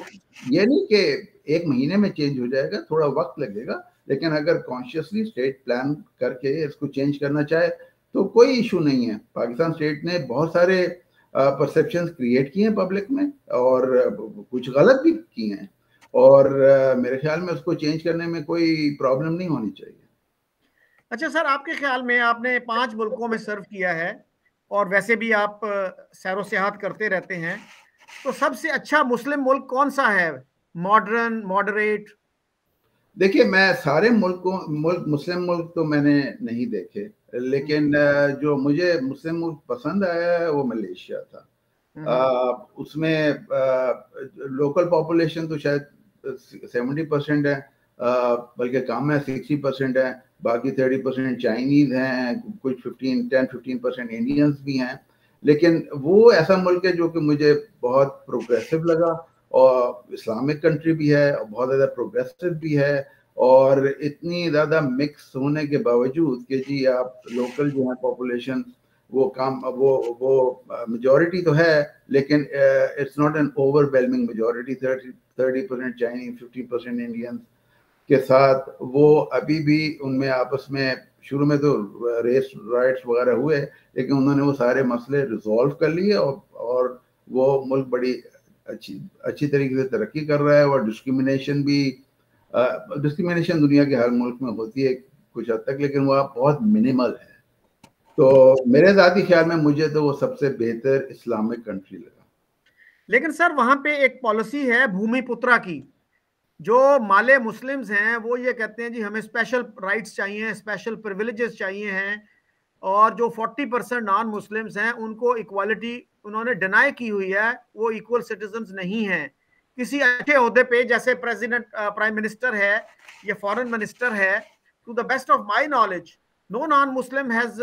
یہ نہیں کہ 1 مہینے میں چینج ہو جائے گا, تھوڑا وقت لگے گا, لیکن اگر کانشیسلی اسٹیٹ پلان کر کے اس کو چینج کرنا چاہے تو کوئی ایشو نہیں ہے. پاکستان اسٹیٹ نے بہت سارے پرسیپشنز کریٹ کیے ہیں پبلک میں, اور کچھ غلط بھی کیے ہیں, اور میرے خیال میں اس کو چینج کرنے میں کوئی پرابلم نہیں ہونی چاہیے. اچھا سر, آپ کے خیال میں آپ نے 5 ملکوں میں سرو کیا ہے, اور ویسے بھی آپ سیر و سیاحت کرتے رہتے ہیں, تو سب سے اچھا مسلم ملک کون سا ہے, ماڈرن, ماڈریٹ؟ دیکھیے میں سارے مسلم ملک تو میں نے نہیں دیکھے, لیکن جو مجھے مسلم ملک پسند آیا ہے وہ ملیشیا تھا. اس میں لوکل پاپولیشن تو شاید 70% ہے, بلکہ کم ہے, 60% ہے, باقی 30% چائنیز ہیں, کچھ 10-15% انڈینز بھی ہیں. لیکن وہ ایسا ملک ہے جو کہ مجھے بہت پروگریسو لگا, اور اسلامک کنٹری بھی ہے, اور بہت زیادہ پروگریسو بھی ہے, اور اتنی زیادہ مکس ہونے کے باوجود کہ جی آپ لوکل جو ہیں پاپولیشن وہ میجورٹی تو ہے, لیکن it's not an overwhelming majority. 30% Chinese, 50% Indians کے ساتھ وہ ابھی بھی ان میں آپس میں شروع میں تو ریس رائٹس وغیرہ ہوئے, لیکن انہوں نے وہ سارے مسئلے ریزالو کر لیے, اور وہ ملک بڑی اچھی طریقے سے ترقی کر رہا ہے. اور ڈسکریمنیشن دنیا کے ہر ملک میں ہوتی ہے کچھ حد تک, لیکن وہ بہت منیمل ہے. تو میرے ذاتی خیال میں مجھے تو وہ سب سے بہتر اسلامک کنٹری لگا. لیکن سر وہاں پہ ایک پالیسی ہے بھومی پترا کی, جو مالے مسلمز ہیں وہ یہ کہتے ہیں جی ہمیں اسپیشل رائٹس چاہیے, اسپیشل پریویلیجز چاہیے ہیں, اور جو 40% نان مسلمز ہیں ان کو ایکوالٹی انہوں نے ڈینائی کی ہوئی ہے, وہ ایکول سٹیزنز نہیں ہیں کسی اچھے عہدے پہ, جیسے پریزیڈنٹ پرائم منسٹر ہے یا فارن منسٹر ہے. To the best of my knowledge no non-Muslim has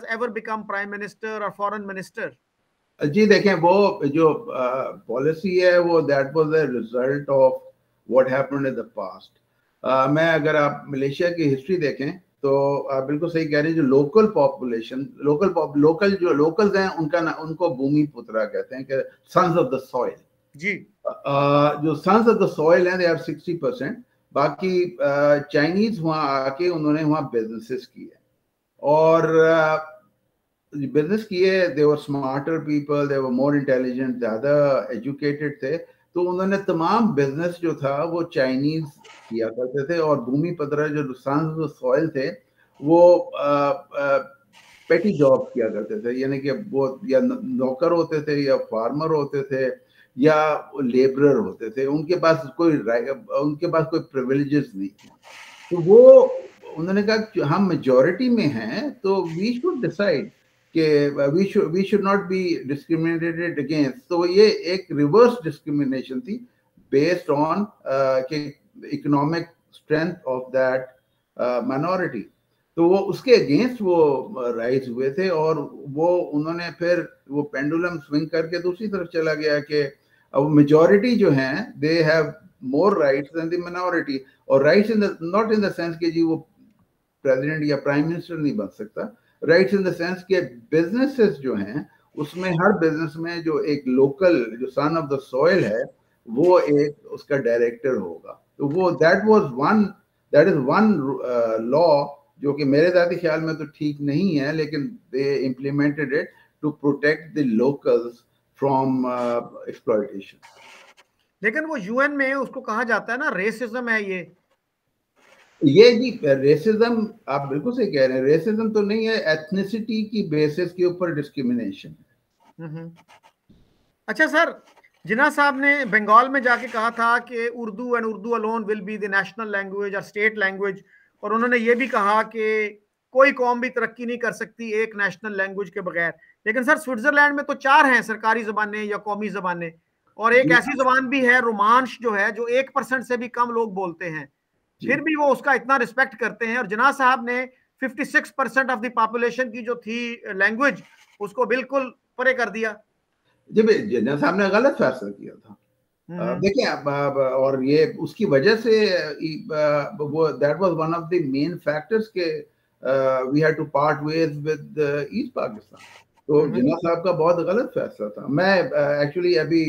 ever become prime minister or foreign minister. جی دیکھیں وہ جو پالیسی ہے وہ that was a result of what happened in the past. میں اگر آپ ملیشیا کی ہسٹری دیکھیں تو آپ بالکل صحیح کہہ رہے ہیں, جو لوکل پاپولیشن لوکل جو لوکلز ہیں ان کو بھومی پترا کہتے ہیں, کہ سنز آف دا سوئل. جی جو سنز آف دا سوئل ہیں دے آر 60%. باقی چائنیز وہاں آ کے انہوں نے وہاں بزنسز کیے اور بزنس کیے. دے ور اسمارٹر پیپل, دے ور مور انٹیلیجنٹ, زیادہ ایجوکیٹڈ تھے. تو انہوں نے تمام بزنس جو تھا وہ چائنیز کیا کرتے تھے, اور بھومی پترا جو سنز سوئل تھے وہ پیٹی جاب کیا کرتے تھے, یعنی کہ وہ یا نوکر ہوتے تھے یا فارمر ہوتے تھے یا لیبرر ہوتے تھے. ان کے پاس کوئی پریویلیجز نہیں تھے. تو وہ انہوں نے کہا کہ ہم میجورٹی میں ہیں تو وی شوڈ ڈیسائڈ کہ we should not be discriminated against. تو یہ ایک ریورس ڈسکریمنیشن تھی بیسڈ آن کہ economic strength of that minority. تو وہ اس کے اگینسٹ وہ رائز ہوئے تھے, اور وہ انہوں نے پھر وہ پینڈولم سوئنگ کر کے دوسری طرف چلا گیا کہ میجورٹی جو ہیں they have more rights than the minority. اور rights not in the sense کہ جی وہ پریزیڈنٹ یا پرائم منسٹر نہیں بن سکتا, رائٹس ان دا سینس کہ بزنسز جو ہیں اس میں ہر بزنس میں جو ایک لوکل جو سن آف دا سوئل ہے وہ ایک اس کا ڈائریکٹر ہوگا. تو وہ دیٹ از ون لا جو کہ میرے ذاتی خیال میں تو ٹھیک نہیں ہے, لیکن they implemented it to protect the locals from exploitation. لیکن وہ یو این میں اس کو کہا جاتا ہے نا ریسزم ہے یہ جی ریسزم آپ بالکل صحیح کہہ رہے ہیں, ریسزم تو نہیں ہے, ایتھنیسٹی کی بیسس کے اوپر ڈسکریمنیشن. اچھا سر, جناح صاحب نے بنگال میں جا کے کہا تھا کہ Urdu and Urdu alone will be the national language اور اسٹیٹ لینگویج, اور انہوں نے یہ بھی کہا کہ کوئی قوم بھی ترقی نہیں کر سکتی ایک نیشنل لینگویج کے بغیر. لیکن سر سوئٹزرلینڈ میں تو 4 ہیں سرکاری زبانیں یا قومی زبانیں, اور ایک ایسی زبان بھی ہے رومانش جو ہے جو 1% سے بھی کم لوگ بولتے ہیں, پھر بھی وہ اس کا اتنا رسپیکٹ کرتے ہیں. اور جناح صاحب نے 56% آف دی پاپولیشن کی جو تھی لینگویج اس کو بالکل پرے کر دیا. جب جناح صاحب نے غلط فیصلہ کیا تھا دیکھیں, اور یہ اس کی وجہ سے وہ that was one of the main factors کہ we had to part ways with East Pakistan. تو جناح صاحب کا بہت غلط فیصلہ تھا. میں ایکچولی ابھی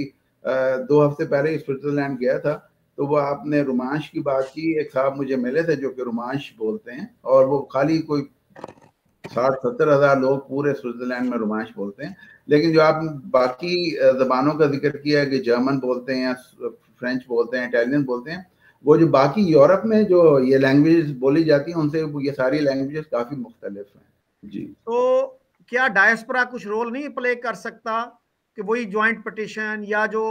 2 ہفتے پہلے سوئٹزرلینڈ گیا تھا, تو وہ آپ نے رومانش کی بات کی, ایک صاحب مجھے ملے تھے جو کہ رومانش بولتے ہیں, اور وہ خالی کوئی 60-70 ہزار لوگ پورے سوئٹزرلینڈ میں رومانش بولتے ہیں. لیکن جو آپ باقی زبانوں کا ذکر کیا کہ جرمن بولتے ہیں, فرینچ بولتے ہیں, اٹیلین بولتے ہیں, وہ جو باقی یورپ میں جو یہ لینگویجز بولی جاتی ہیں ان سے یہ ساری لینگویجز کافی مختلف ہیں. جی تو کیا ڈائسپورا کچھ رول نہیں پلے کر سکتا کہ وہی جوائنٹ پٹیشن یا جو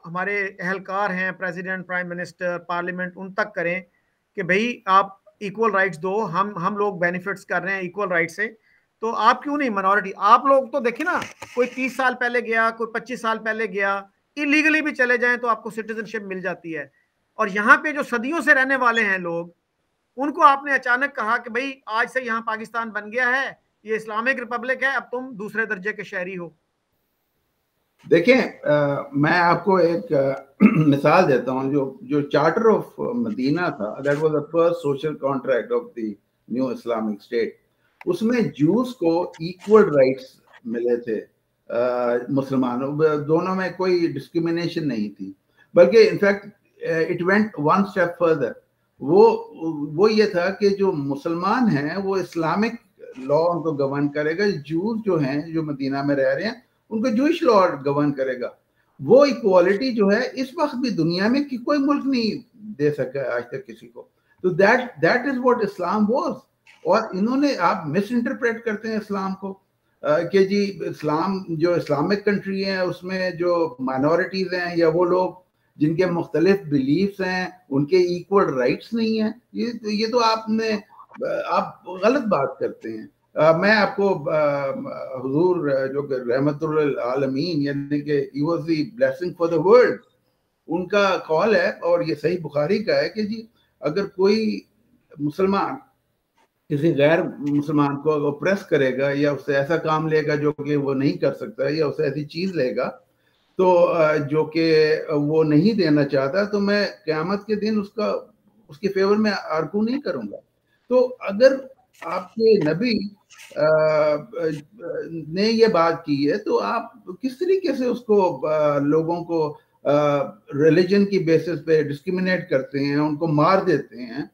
ہمارے اہلکار ہیں پریزیڈنٹ, پرائم منسٹر, پارلیمنٹ, ان تک کریں کہ بھئی آپ ایکول رائٹس دو, ہم لوگ بینیفٹس کر رہے ہیں ایکول رائٹ سے, تو آپ کیوں نہیں منورٹی؟ آپ لوگ تو دیکھیں نا, کوئی 30 سال پہلے گیا, کوئی 25 سال پہلے گیا, انلیگلی بھی چلے جائیں تو آپ کو سٹیزن شپ مل جاتی ہے. اور یہاں پہ جو صدیوں سے رہنے والے ہیں لوگ, ان کو آپ نے اچانک کہا کہ بھئی آج سے یہاں پاکستان بن گیا ہے, یہ اسلامک ریپبلک ہے, اب تم دوسرے درجے کے شہری ہو. دیکھیں میں آپ کو ایک مثال دیتا ہوں. جو چارٹر آف مدینہ تھا, that was the first social contract of the new Islamic state. اس میں جوز کو ایکول رائٹس ملے تھے مسلمانوں, دونوں میں کوئی ڈسکریمنیشن نہیں تھی, بلکہ in fact it went one step further. وہ یہ تھا کہ جو مسلمان ہیں وہ اسلامک لا ان کو گورن کرے گا, جوز جو ہیں جو مدینہ میں رہ رہے ہیں ان کو جوئش لا گورن کرے گا. وہ ایکوالٹی جو ہے اس وقت بھی دنیا میں کوئی ملک نہیں دے سکا آج تک کسی کو. تو that is what Islam was. اور انہوں نے, آپ مس انٹرپریٹ کرتے ہیں اسلام کو کہ جی اسلام جو اسلامک کنٹری ہے اس میں جو مائنورٹیز ہیں یا وہ لوگ جن کے مختلف بلیفس ہیں ان کے ایکول رائٹس نہیں ہیں. یہ تو آپ غلط بات کرتے ہیں. میں آپ کو حضور جو کہ رحمت للعالمین یعنی کہ he was the blessing for the world, ان کا قول ہے اور یہ صحیح بخاری کا ہے کہ جی اگر کوئی مسلمان کسی غیر مسلمان کو اوپریس کرے گا یا اس سے ایسا کام لے گا جو کہ وہ نہیں کر سکتا یا اسے ایسی چیز لے گا تو جو کہ وہ نہیں دینا چاہتا تو میں قیامت کے دن اس کے فیور میں آرگو نہیں کروں گا. تو اگر آپ کے نبی نے یہ بات کی ہے تو آپ کس طریقے سے اس کو لوگوں کو ریلیجن کی بیسس پہ ڈسکریمنیٹ کرتے ہیں, ان کو مار دیتے ہیں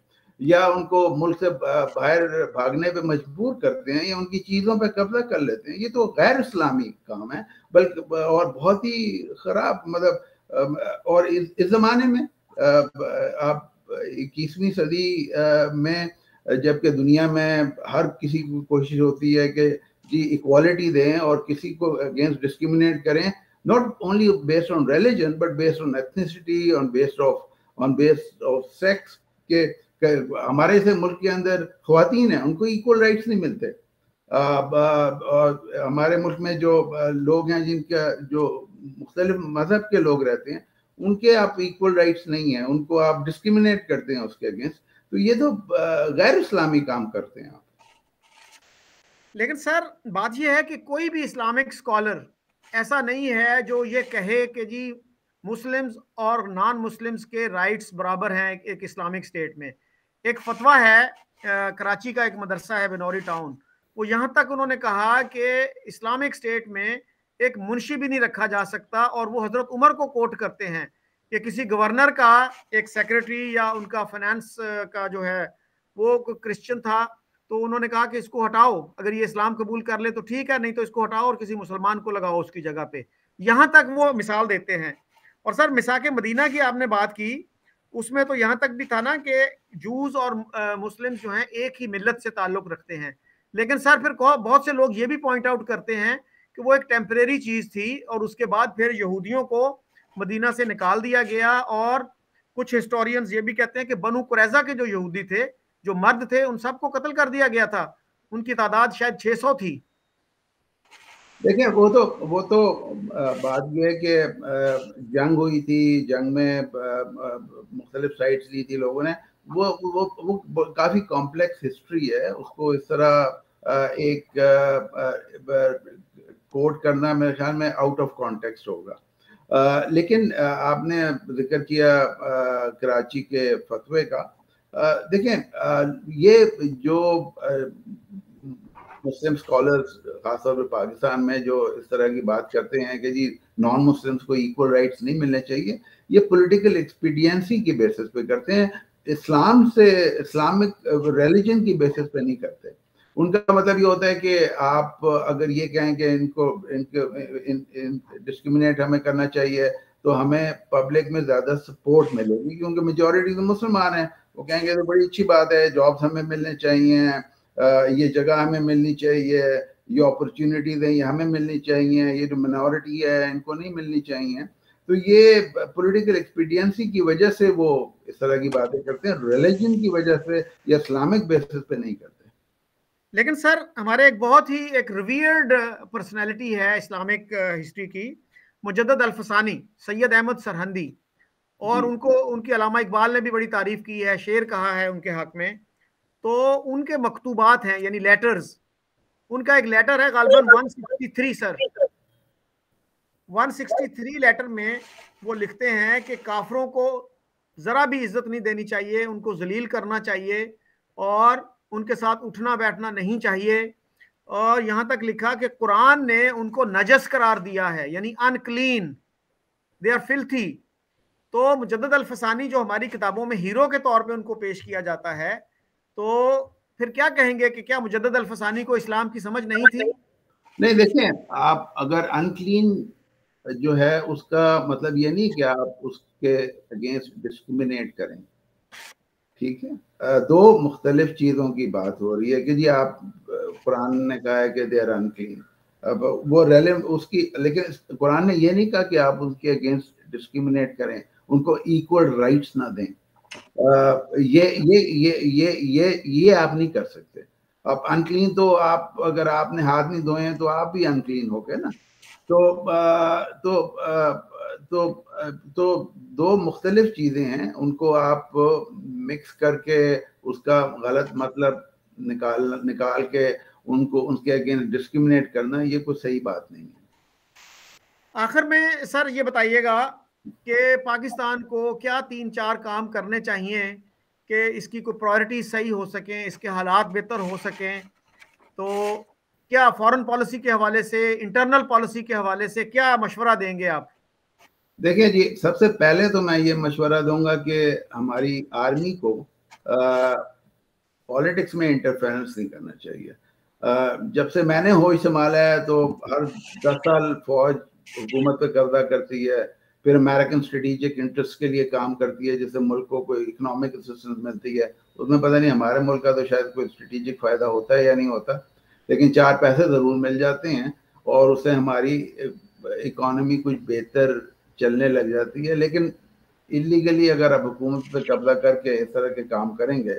یا ان کو ملک سے باہر بھاگنے پہ مجبور کرتے ہیں یا ان کی چیزوں پہ قبضہ کر لیتے ہیں. یہ تو غیر اسلامی کام ہے بلکہ اور بہت ہی خراب. مطلب اور اس زمانے میں آپ 21ویں صدی میں جبکہ دنیا میں ہر کسی کو کوشش ہوتی ہے کہ جی ایکوالٹی دیں اور کسی کو اگینسٹ ڈسکریمنیٹ کریں, not only based on religion but based on ethnicity, on based of sex, کہ ہمارے سے ملک کے اندر خواتین ہیں ان کو ایکول رائٹس نہیں ملتے. ہمارے ملک میں جو لوگ ہیں جن کا جو مختلف مذہب کے لوگ رہتے ہیں ان کے آپ ایکول رائٹس نہیں ہیں, ان کو آپ ڈسکریمنیٹ کرتے ہیں اس کے اگینسٹ. تو یہ تو غیر اسلامی کام کرتے ہیں آپ. لیکن سر بات یہ ہے کہ کوئی بھی اسلامک اسکالر ایسا نہیں ہے جو یہ کہے کہ جی مسلمز اور نان مسلمز کے رائٹس برابر ہیں ایک اسلامک اسٹیٹ میں. ایک فتویٰ ہے کراچی کا, ایک مدرسہ ہے بنوری ٹاؤن, وہ یہاں تک انہوں نے کہا کہ اسلامک اسٹیٹ میں ایک منشی بھی نہیں رکھا جا سکتا, اور وہ حضرت عمر کو کوٹ کرتے ہیں کہ کسی گورنر کا ایک سیکریٹری یا ان کا فائنانس کا جو ہے وہ کرسچن تھا تو انہوں نے کہا کہ اس کو ہٹاؤ, اگر یہ اسلام قبول کر لے تو ٹھیک ہے, نہیں تو اس کو ہٹاؤ اور کسی مسلمان کو لگاؤ اس کی جگہ پہ. یہاں تک وہ مثال دیتے ہیں. اور سر مساک مدینہ کی آپ نے بات کی, اس میں تو یہاں تک بھی تھا نا کہ جوز اور مسلم جو ہیں ایک ہی ملت سے تعلق رکھتے ہیں. لیکن سر پھر بہت سے لوگ یہ بھی پوائنٹ آؤٹ کرتے ہیں کہ وہ ایک ٹیمپریری چیز تھی اور اس کے بعد پھر یہودیوں کو مدینہ سے نکال دیا گیا. اور کچھ ہسٹورینز یہ بھی کہتے ہیں کہ بنو قریظہ کے جو یہودی تھے, جو مرد تھے, ان سب کو قتل کر دیا گیا تھا. ان کی تعداد شاید 600 تھی. دیکھیں وہ تو بات یہ ہے کہ جنگ ہوئی تھی, جنگ میں مختلف سائٹس لی تھی لوگوں نے, وہ کافی کمپلیکس ہسٹری ہے. اس کو اس طرح ایک کوٹ کرنا میرے خیال میں آؤٹ آف کانٹیکسٹ ہوگا. لیکن آپ نے ذکر کیا کراچی کے فتوے کا. دیکھیں یہ جو مسلم اسکالرز خاص طور پہ پاکستان میں جو اس طرح کی بات کرتے ہیں کہ جی نان مسلمس کو ایکول رائٹس نہیں ملنے چاہیے, یہ پولیٹیکل ایکسپیڈینسی کی بیسس پہ کرتے ہیں, اسلامک ریلیجن کی بیسس پہ نہیں کرتے. ان کا مطلب یہ ہوتا ہے کہ آپ اگر یہ کہیں کہ ان کو ڈسکریمنیٹ ہمیں کرنا چاہیے تو ہمیں پبلک میں زیادہ سپورٹ ملے گی کیونکہ میجورٹی تو مسلمان ہیں. وہ کہیں گے تو بڑی اچھی بات ہے, جابس ہمیں ملنے چاہیے, یہ جگہ ہمیں ملنی چاہیے, یہ اپرچونٹیز ہیں یہ ہمیں ملنی چاہیے, یہ جو منورٹی ہے ان کو نہیں ملنی چاہیے. تو یہ پولیٹیکل ایکسپیڈینسی کی وجہ سے وہ اس طرح کی باتیں کرتے ہیں, ریلیجن کی وجہ سے یا اسلامک بیسس پہ نہیں کرتے. لیکن سر ہمارے ایک بہت ہی ایک ریویرڈ پرسنالٹی ہے اسلامک ہسٹری کی, مجدد الفسانی, سید احمد سرہندی, اور ان کی علامہ اقبال نے بھی بڑی تعریف کی ہے, شعر کہا ہے ان کے حق میں. تو ان کے مکتوبات ہیں یعنی لیٹرز, ان کا ایک لیٹر ہے غالباً 163 سر, 163 لیٹر میں وہ لکھتے ہیں کہ کافروں کو ذرا بھی عزت نہیں دینی چاہیے, ان کو ذلیل کرنا چاہیے اور ان کے ساتھ اٹھنا بیٹھنا نہیں چاہیے. اور یہاں تک لکھا کہ قرآن نے ان کو نجس قرار دیا ہے, یعنی ان کلین, دے آر فلتھی. تو مجدد الفسانی جو ہماری کتابوں میں ہیرو کے طور پہ ان کو پیش کیا جاتا ہے, تو پھر کیا کہیں گے کہ کیا مجدد الفسانی کو اسلام کی سمجھ نہیں تھی؟ نہیں دیکھیں, آپ اگر ان کلین جو ہے اس کا مطلب یہ نہیں کہ آپ اس کے اگینسٹ ڈسکریمنیٹ کریں. ٹھیک ہے, دو مختلف چیزوں کی بات ہو رہی ہے کہ جی آپ قرآن نے کہا ہے کہ دے آر ان کلین, وہ اس کی, لیکن قرآن نے یہ نہیں کہا کہ آپ اس کے اگینسٹ ڈسکریمنیٹ کریں. ان کو ایکول رائٹس نہ دیں. یہ آپ نہیں کر سکتے. اب انکلین تو آپ اگر آپ نے ہاتھ نہیں دھوئے ہیں تو آپ بھی انکلین ہو گئے نا. تو دو مختلف چیزیں ہیں, ان کو آپ مکس کر کے اس کا غلط مطلب نکال کے ان کے اگینسٹ ڈسکریمنیٹ کرنا, یہ کوئی صحیح بات نہیں ہے. آخر میں سر یہ بتائیے گا کہ پاکستان کو کیا 3-4 کام کرنے چاہیے کہ اس کی کوئی پرائرٹی صحیح ہو سکیں, اس کے حالات بہتر ہو سکیں؟ تو کیا فارن پالیسی کے حوالے سے, انٹرنل پالیسی کے حوالے سے کیا مشورہ دیں گے آپ؟ دیکھیں جی, سب سے پہلے تو میں یہ مشورہ دوں گا کہ ہماری آرمی کو پالیٹکس میں انٹرفیرنس نہیں کرنا چاہیے. جب سے میں نے ہوش سنبھالا ہے تو ہر 10 سال فوج حکومت پہ قبضہ کرتی ہے, پھر امریکن اسٹریٹجک انٹرسٹ کے لیے کام کرتی ہے, جس سے ملک کو کوئی اکنامک اسسٹنس ملتی ہے. اس میں پتہ نہیں ہمارے ملک کا تو شاید کوئی اسٹریٹجک فائدہ ہوتا ہے یا نہیں ہوتا, لیکن 4 پیسے ضرور مل جاتے ہیں اور اس سے ہماری اکانومی کچھ بہتر چلنے لگ جاتی ہے. لیکن اللیگلی اگر آپ حکومت پہ قبضہ کر کے اس طرح کے کام کریں گے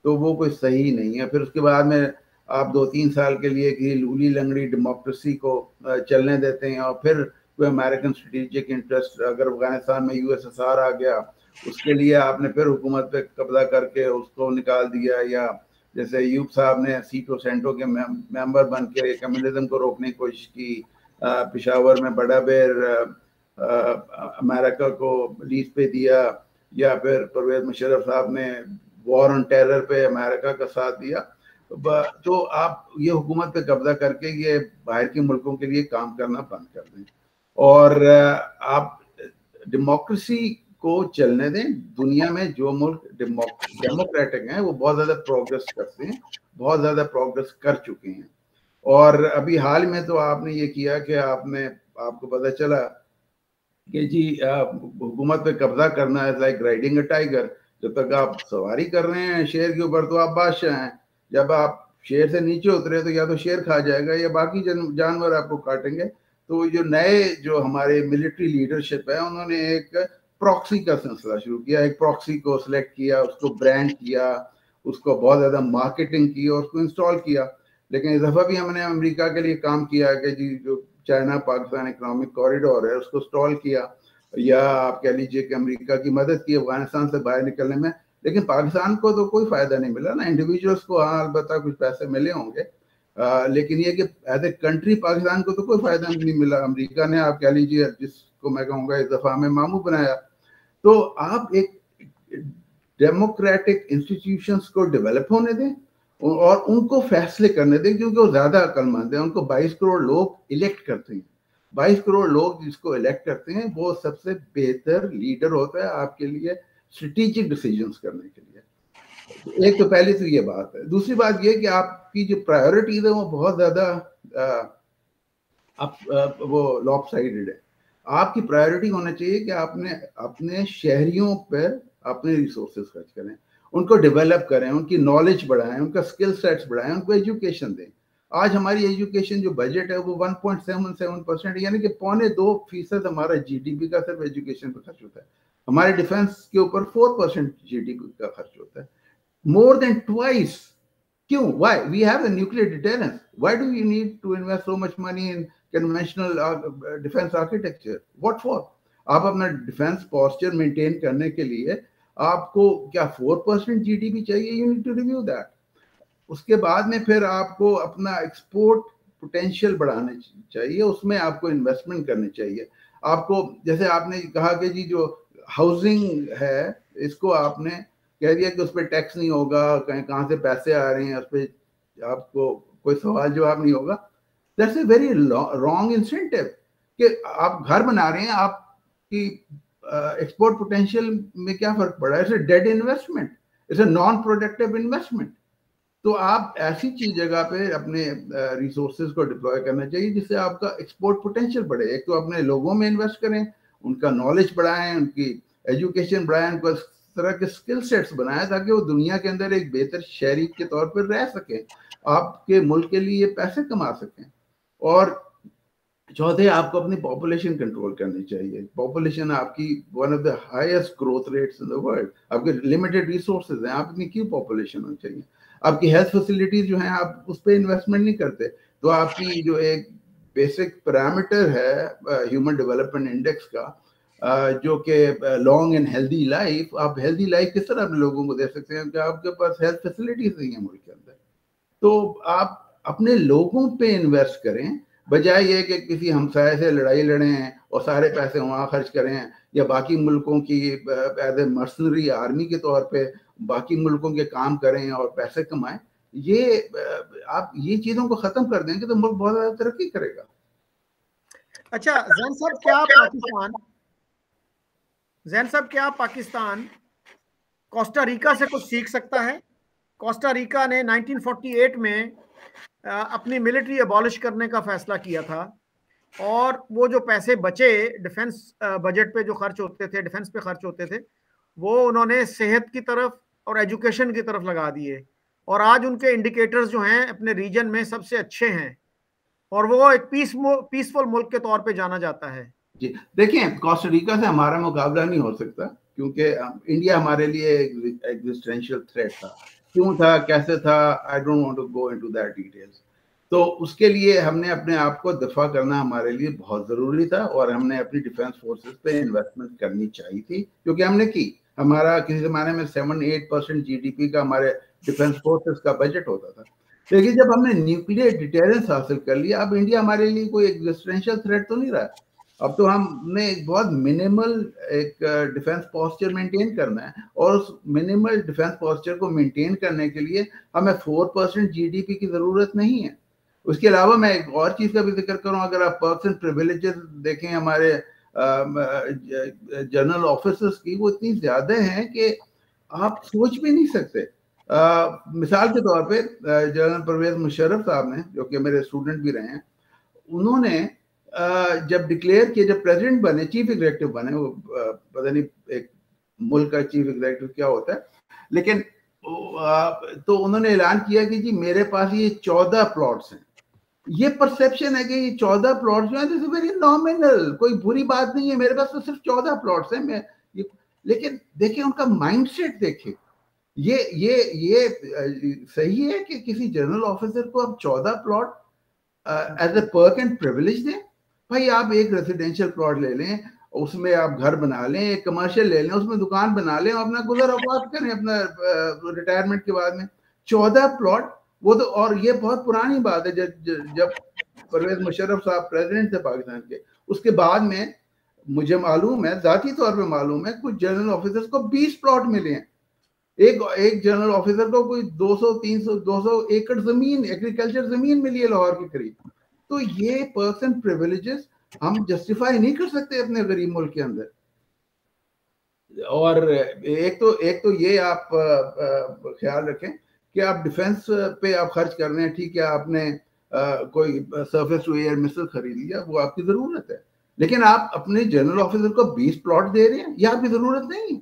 تو وہ کوئی صحیح نہیں ہے. پھر اس کے بعد میں آپ 2-3 سال کے لیے کہ لولی لنگڑی ڈیموکریسی کو چلنے دیتے ہیں, اور پھر کوئی امریکن اسٹریٹجک انٹرسٹ, اگر افغانستان میں USSR آ گیا, اس کے لیے آپ نے پھر حکومت پہ قبضہ کر کے اس کو نکال دیا, یا جیسے ایوب صاحب نے سیٹو سینٹو کے ممبر بن کے کمیونزم کو روکنے کی کوشش کی, پشاور میں بڑا بیر امریکہ کو لیز پہ دیا, یا پھر پرویز مشرف صاحب نے وار آن ٹیرر پہ امریکہ کا ساتھ دیا. تو آپ یہ حکومت پہ قبضہ کر کے یہ باہر کے ملکوں کے لیے کام کرنا بند کر دیں, اور آپ ڈیموکریسی کو چلنے دیں. دنیا میں جو ملک ڈیموکریٹک ہیں وہ بہت زیادہ پروگرس کرتے ہیں, بہت زیادہ پروگرس کر چکے ہیں. اور ابھی حال میں تو آپ نے یہ کیا کہ آپ کو پتہ چلا کہ جی حکومت پہ قبضہ کرنا ہے لائک رائڈنگ اے ٹائیگر. جب تک آپ سواری کر رہے ہیں شیر کے اوپر تو آپ بادشاہ ہیں, جب آپ شیر سے نیچے اترے تو یا تو شیر کھا جائے گا یا باقی جانور آپ کو کاٹیں گے. تو جو ہمارے ملٹری لیڈرشپ ہے, انہوں نے ایک پراکسی کا سلسلہ شروع کیا. ایک پراکسی کو سلیکٹ کیا, اس کو برانڈ کیا, اس کو بہت زیادہ مارکیٹنگ کی اور اس کو انسٹال کیا. لیکن اس دفعہ بھی ہم نے امریکہ کے لیے کام کیا کہ جی جو چائنا پاکستان اکنامک کوریڈور ہے اس کو اسٹال کیا, یا آپ کہہ لیجئے کہ امریکہ کی مدد کی افغانستان سے باہر نکلنے میں. لیکن پاکستان کو تو کوئی فائدہ نہیں ملا نا, انڈیویجولس کو ہاں البتہ کچھ پیسے ملے ہوں گے, لیکن یہ کہ ایز اے کنٹری پاکستان کو تو کوئی فائدہ نہیں ملا. امریکہ نے آپ کہہ لیجیے جس کو میں کہوں گا اس دفعہ میں ماموں بنایا. تو آپ ایک ڈیموکریٹک انسٹیٹیوشنز کو ڈیولپ ہونے دیں اور ان کو فیصلے کرنے دیں, کیونکہ وہ زیادہ عقل مند ہیں. ان کو 22 کروڑ لوگ الیکٹ کرتے ہیں. 22 کروڑ لوگ جس کو الیکٹ کرتے ہیں وہ سب سے بہتر لیڈر ہوتا ہے آپ کے لیے اسٹریٹجک ڈیسیجنز کرنے کے لیے. ایک تو پہلی تو یہ بات ہے. دوسری بات یہ کہ آپ کی جو پرائیورٹیز ہیں وہ بہت زیادہ وہ لاپ سائڈڈ ہے. آپ کی پرائیورٹی ہونا چاہیے کہ آپ نے اپنے شہریوں پہ اپنے ریسورسز خرچ کریں, ان کو ڈیولپ کریں, ان کی نالج بڑھائیں, ان کا سکل سیٹس بڑھائیں, ان کو ایجوکیشن دیں. آج ہماری ایجوکیشن جو بجٹ ہے وہ 1.77% یعنی کہ 2.25% ہمارا GDP کا صرف ایجوکیشن پہ خرچ ہوتا ہے. ہمارے ڈیفنس کے اوپر 4% GDP کا خرچ ہوتا ہے, more than twice. کیوں؟ why? We have a nuclear deterrence. Why do we need to invest so much money in conventional defense architecture? What for? آپ اپنا ڈیفنس پوسچر مینٹین کرنے کے لیے آپ کو کیا 4% GDP چاہیے؟ You need to review that. اس کے بعد میں پھر آپ کو اپنا ایکسپورٹ پوٹینشیل بڑھانا چاہیے, اس میں آپ کو انویسٹمنٹ کرنی چاہیے. آپ کو جیسے آپ نے کہا کہ جی جو ہاؤسنگ ہے اس کو آپ نے کہہ دیا کہ اس پہ ٹیکس نہیں ہوگا, کہاں سے پیسے آ رہے ہیں اس پہ آپ کو کوئی سوال جواب نہیں ہوگا. That's a very wrong incentive کہ آپ گھر بنا رہے ہیں, آپ کی ایکسپورٹ پوٹینشیل میں کیا فرق پڑا ہے؟ It's a dead investment, it's a non productive investment. تو آپ ایسی چیز جگہ پہ اپنے ریسورسز کو ڈپلوائے کرنا چاہیے جس سے آپ کا ایکسپورٹ پوٹینشیل بڑھے. ایک تو اپنے لوگوں میں انویسٹ کریں, ان کا نالج بڑھائیں, ان کی ایجوکیشن بڑھائیں, ان کو اس طرح کے اسکل سیٹس بنائیں تاکہ وہ دنیا کے اندر ایک بہتر شہری کے طور پر رہ سکیں, آپ کے ملک کے لیے پیسے کما سکیں. اور چوتھے آپ کو اپنی پاپولیشن کنٹرول کرنی چاہیے. پاپولیشن آپ کی one of the highest growth rates in the world. آپ کے لمیٹڈ ریسورسز ہیں, آپ اتنی کیوں پاپولیشن ہونی چاہیے. آپ کی ہیلتھ فیسلٹیز جو ہیں آپ اس پہ انویسٹمنٹ نہیں کرتے. تو آپ کی جو ایک بیسک پیرامیٹر ہے ہیومن ڈیولپمنٹ انڈیکس کا, جو کہ لانگ اینڈ ہیلدی لائف, آپ ہیلدی لائف کس طرح اپنے لوگوں کو دے سکتے ہیں کہ آپ کے پاس ہیلتھ فیسلٹیز نہیں ہیں ملک کے اندر. تو آپ اپنے لوگوں پہ انویسٹ کریں, بجائے یہ کہ کسی ہمسائے سے لڑائی لڑیں اور سارے پیسے وہاں خرچ کریں, یا باقی ملکوں کی ایز اے مرسنری آرمی کے طور پہ باقی ملکوں کے کام کریں اور پیسے کمائیں. یہ آپ یہ چیزوں کو ختم کر دیں گے تو ملک بہت زیادہ ترقی کرے گا. اچھا زین صاحب, کیا پاکستان کوسٹا ریکا سے کچھ سیکھ سکتا ہے؟ کوسٹا ریکا نے 1948 میں اپنی ملٹری ابالش کرنے کا فیصلہ کیا تھا, اور وہ جو پیسے بچے ڈیفنس بجٹ پہ جو خرچ ہوتے تھے, ڈیفنس پہ خرچ ہوتے تھے, وہ انہوں نے صحت کی طرف اور ایجوکیشن کی طرف لگا دیے, اور آج ان کے انڈیکیٹرز جو ہیں اپنے ریجن میں سب سے اچھے ہیں, اور وہ ایک پیسفل ملک کے طور پہ جانا جاتا ہے. جی دیکھیں, کوسٹا ریکا سے ہمارا مقابلہ نہیں ہو سکتا, کیونکہ انڈیا ہمارے لیے ایگزسٹینشیل تھریٹ تھا. کیوں تھا, کیسے تھا, I don't want to go into that details. تو اس کے لیے ہم نے اپنے آپ کو دفاع کرنا ہمارے لیے بہت ضروری تھا, اور ہم نے اپنی ڈیفense فورسز پہ انویسٹمنٹ کرنی چاہیے تھی, کیونکہ ہم نے کی. ہمارا کسی زمانے میں 7-8% GDP کا ہمارے ڈیفense فورسز کا بجٹ ہوتا تھا. لیکن جب ہم نے نیوکلیئر ڈیٹرنس حاصل کر لیا, اب انڈیا ہمارے لیے کوئی ایگزسٹینشیل تھریٹ تو نہیں رہا. اب تو ہم نے ایک بہت منیمل ایک ڈیفense پوسچر مینٹین کرنا ہے, اور اس منیمل ڈیفense پوسچر کو مینٹین کرنے کے لیے ہمیں 4% GDP کی ضرورت نہیں ہے. اس کے علاوہ میں ایک اور چیز کا بھی ذکر کروں, اگر آپ پرکس اینڈ پریویلیجز دیکھیں ہمارے جنرل آفیسرز کی, وہ اتنی زیادہ ہیں کہ آپ سوچ بھی نہیں سکتے. مثال کے طور پہ جنرل پرویز مشرف صاحب نے, جو کہ میرے اسٹوڈنٹ بھی رہے ہیں, انہوں نے جب ڈکلیئر کیا, جب پریزیڈنٹ بنے, چیف ایگزیکٹو بنے, وہ پتہ نہیں ایک ملک کا چیف ایگزیکٹو کیا ہوتا ہے, لیکن تو انہوں نے اعلان کیا کہ جی میرے پاس یہ 14 پلاٹس ہیں. یہ پرسیپشن ہے کہ یہ 14 پلاٹس جو ہیں دس از ویری نامنل, کوئی بری بات نہیں ہے, میرے پاس تو صرف 14 پلاٹس ہیں. لیکن دیکھیں ان کا مائنڈ سیٹ دیکھیں, یہ صحیح ہے کہ کسی جنرل آفیسر کو آپ 14 پلاٹ ایز اے پرک اینڈ پریویلیج دیں؟ بھائی آپ ایک ریزیڈینشیل پلاٹ لے لیں, اس میں آپ گھر بنا لیں, ایک کمرشل لے لیں, اس میں دکان بنا لیں, اپنا گزر اوقات کریں اپنا ریٹائرمنٹ کے بعد میں. 14 پلاٹ وہ تو, اور یہ بہت پرانی بات ہے, جب پرویز مشرف صاحب پریزیڈنٹ تھے پاکستان کے, اس کے بعد میں مجھے معلوم ہے, ذاتی طور پہ معلوم ہے, کچھ جنرل آفیسرز کو 20 پلاٹ ملے ہیں. ایک جنرل آفیسر کو کوئی 200 ایکڑ زمین, ایگریکلچر زمین ملی ہے لاہور کے قریب. تو یہ پرکس اینڈ پریویلیجز ہم جسٹیفائی نہیں کر سکتے اپنے غریب ملک کے اندر. اور ایک تو یہ آپ خیال رکھیں کہ آپ ڈیفنس پہ آپ خرچ کر رہے ہیں, ٹھیک ہے, آپ نے کوئی سرفیس ٹو ایئر مسل خرید لیا, وہ آپ کی ضرورت ہے, لیکن آپ اپنے جنرل آفیسر کو 20 پلاٹ دے رہے ہیں, یہ آپ کی ضرورت نہیں.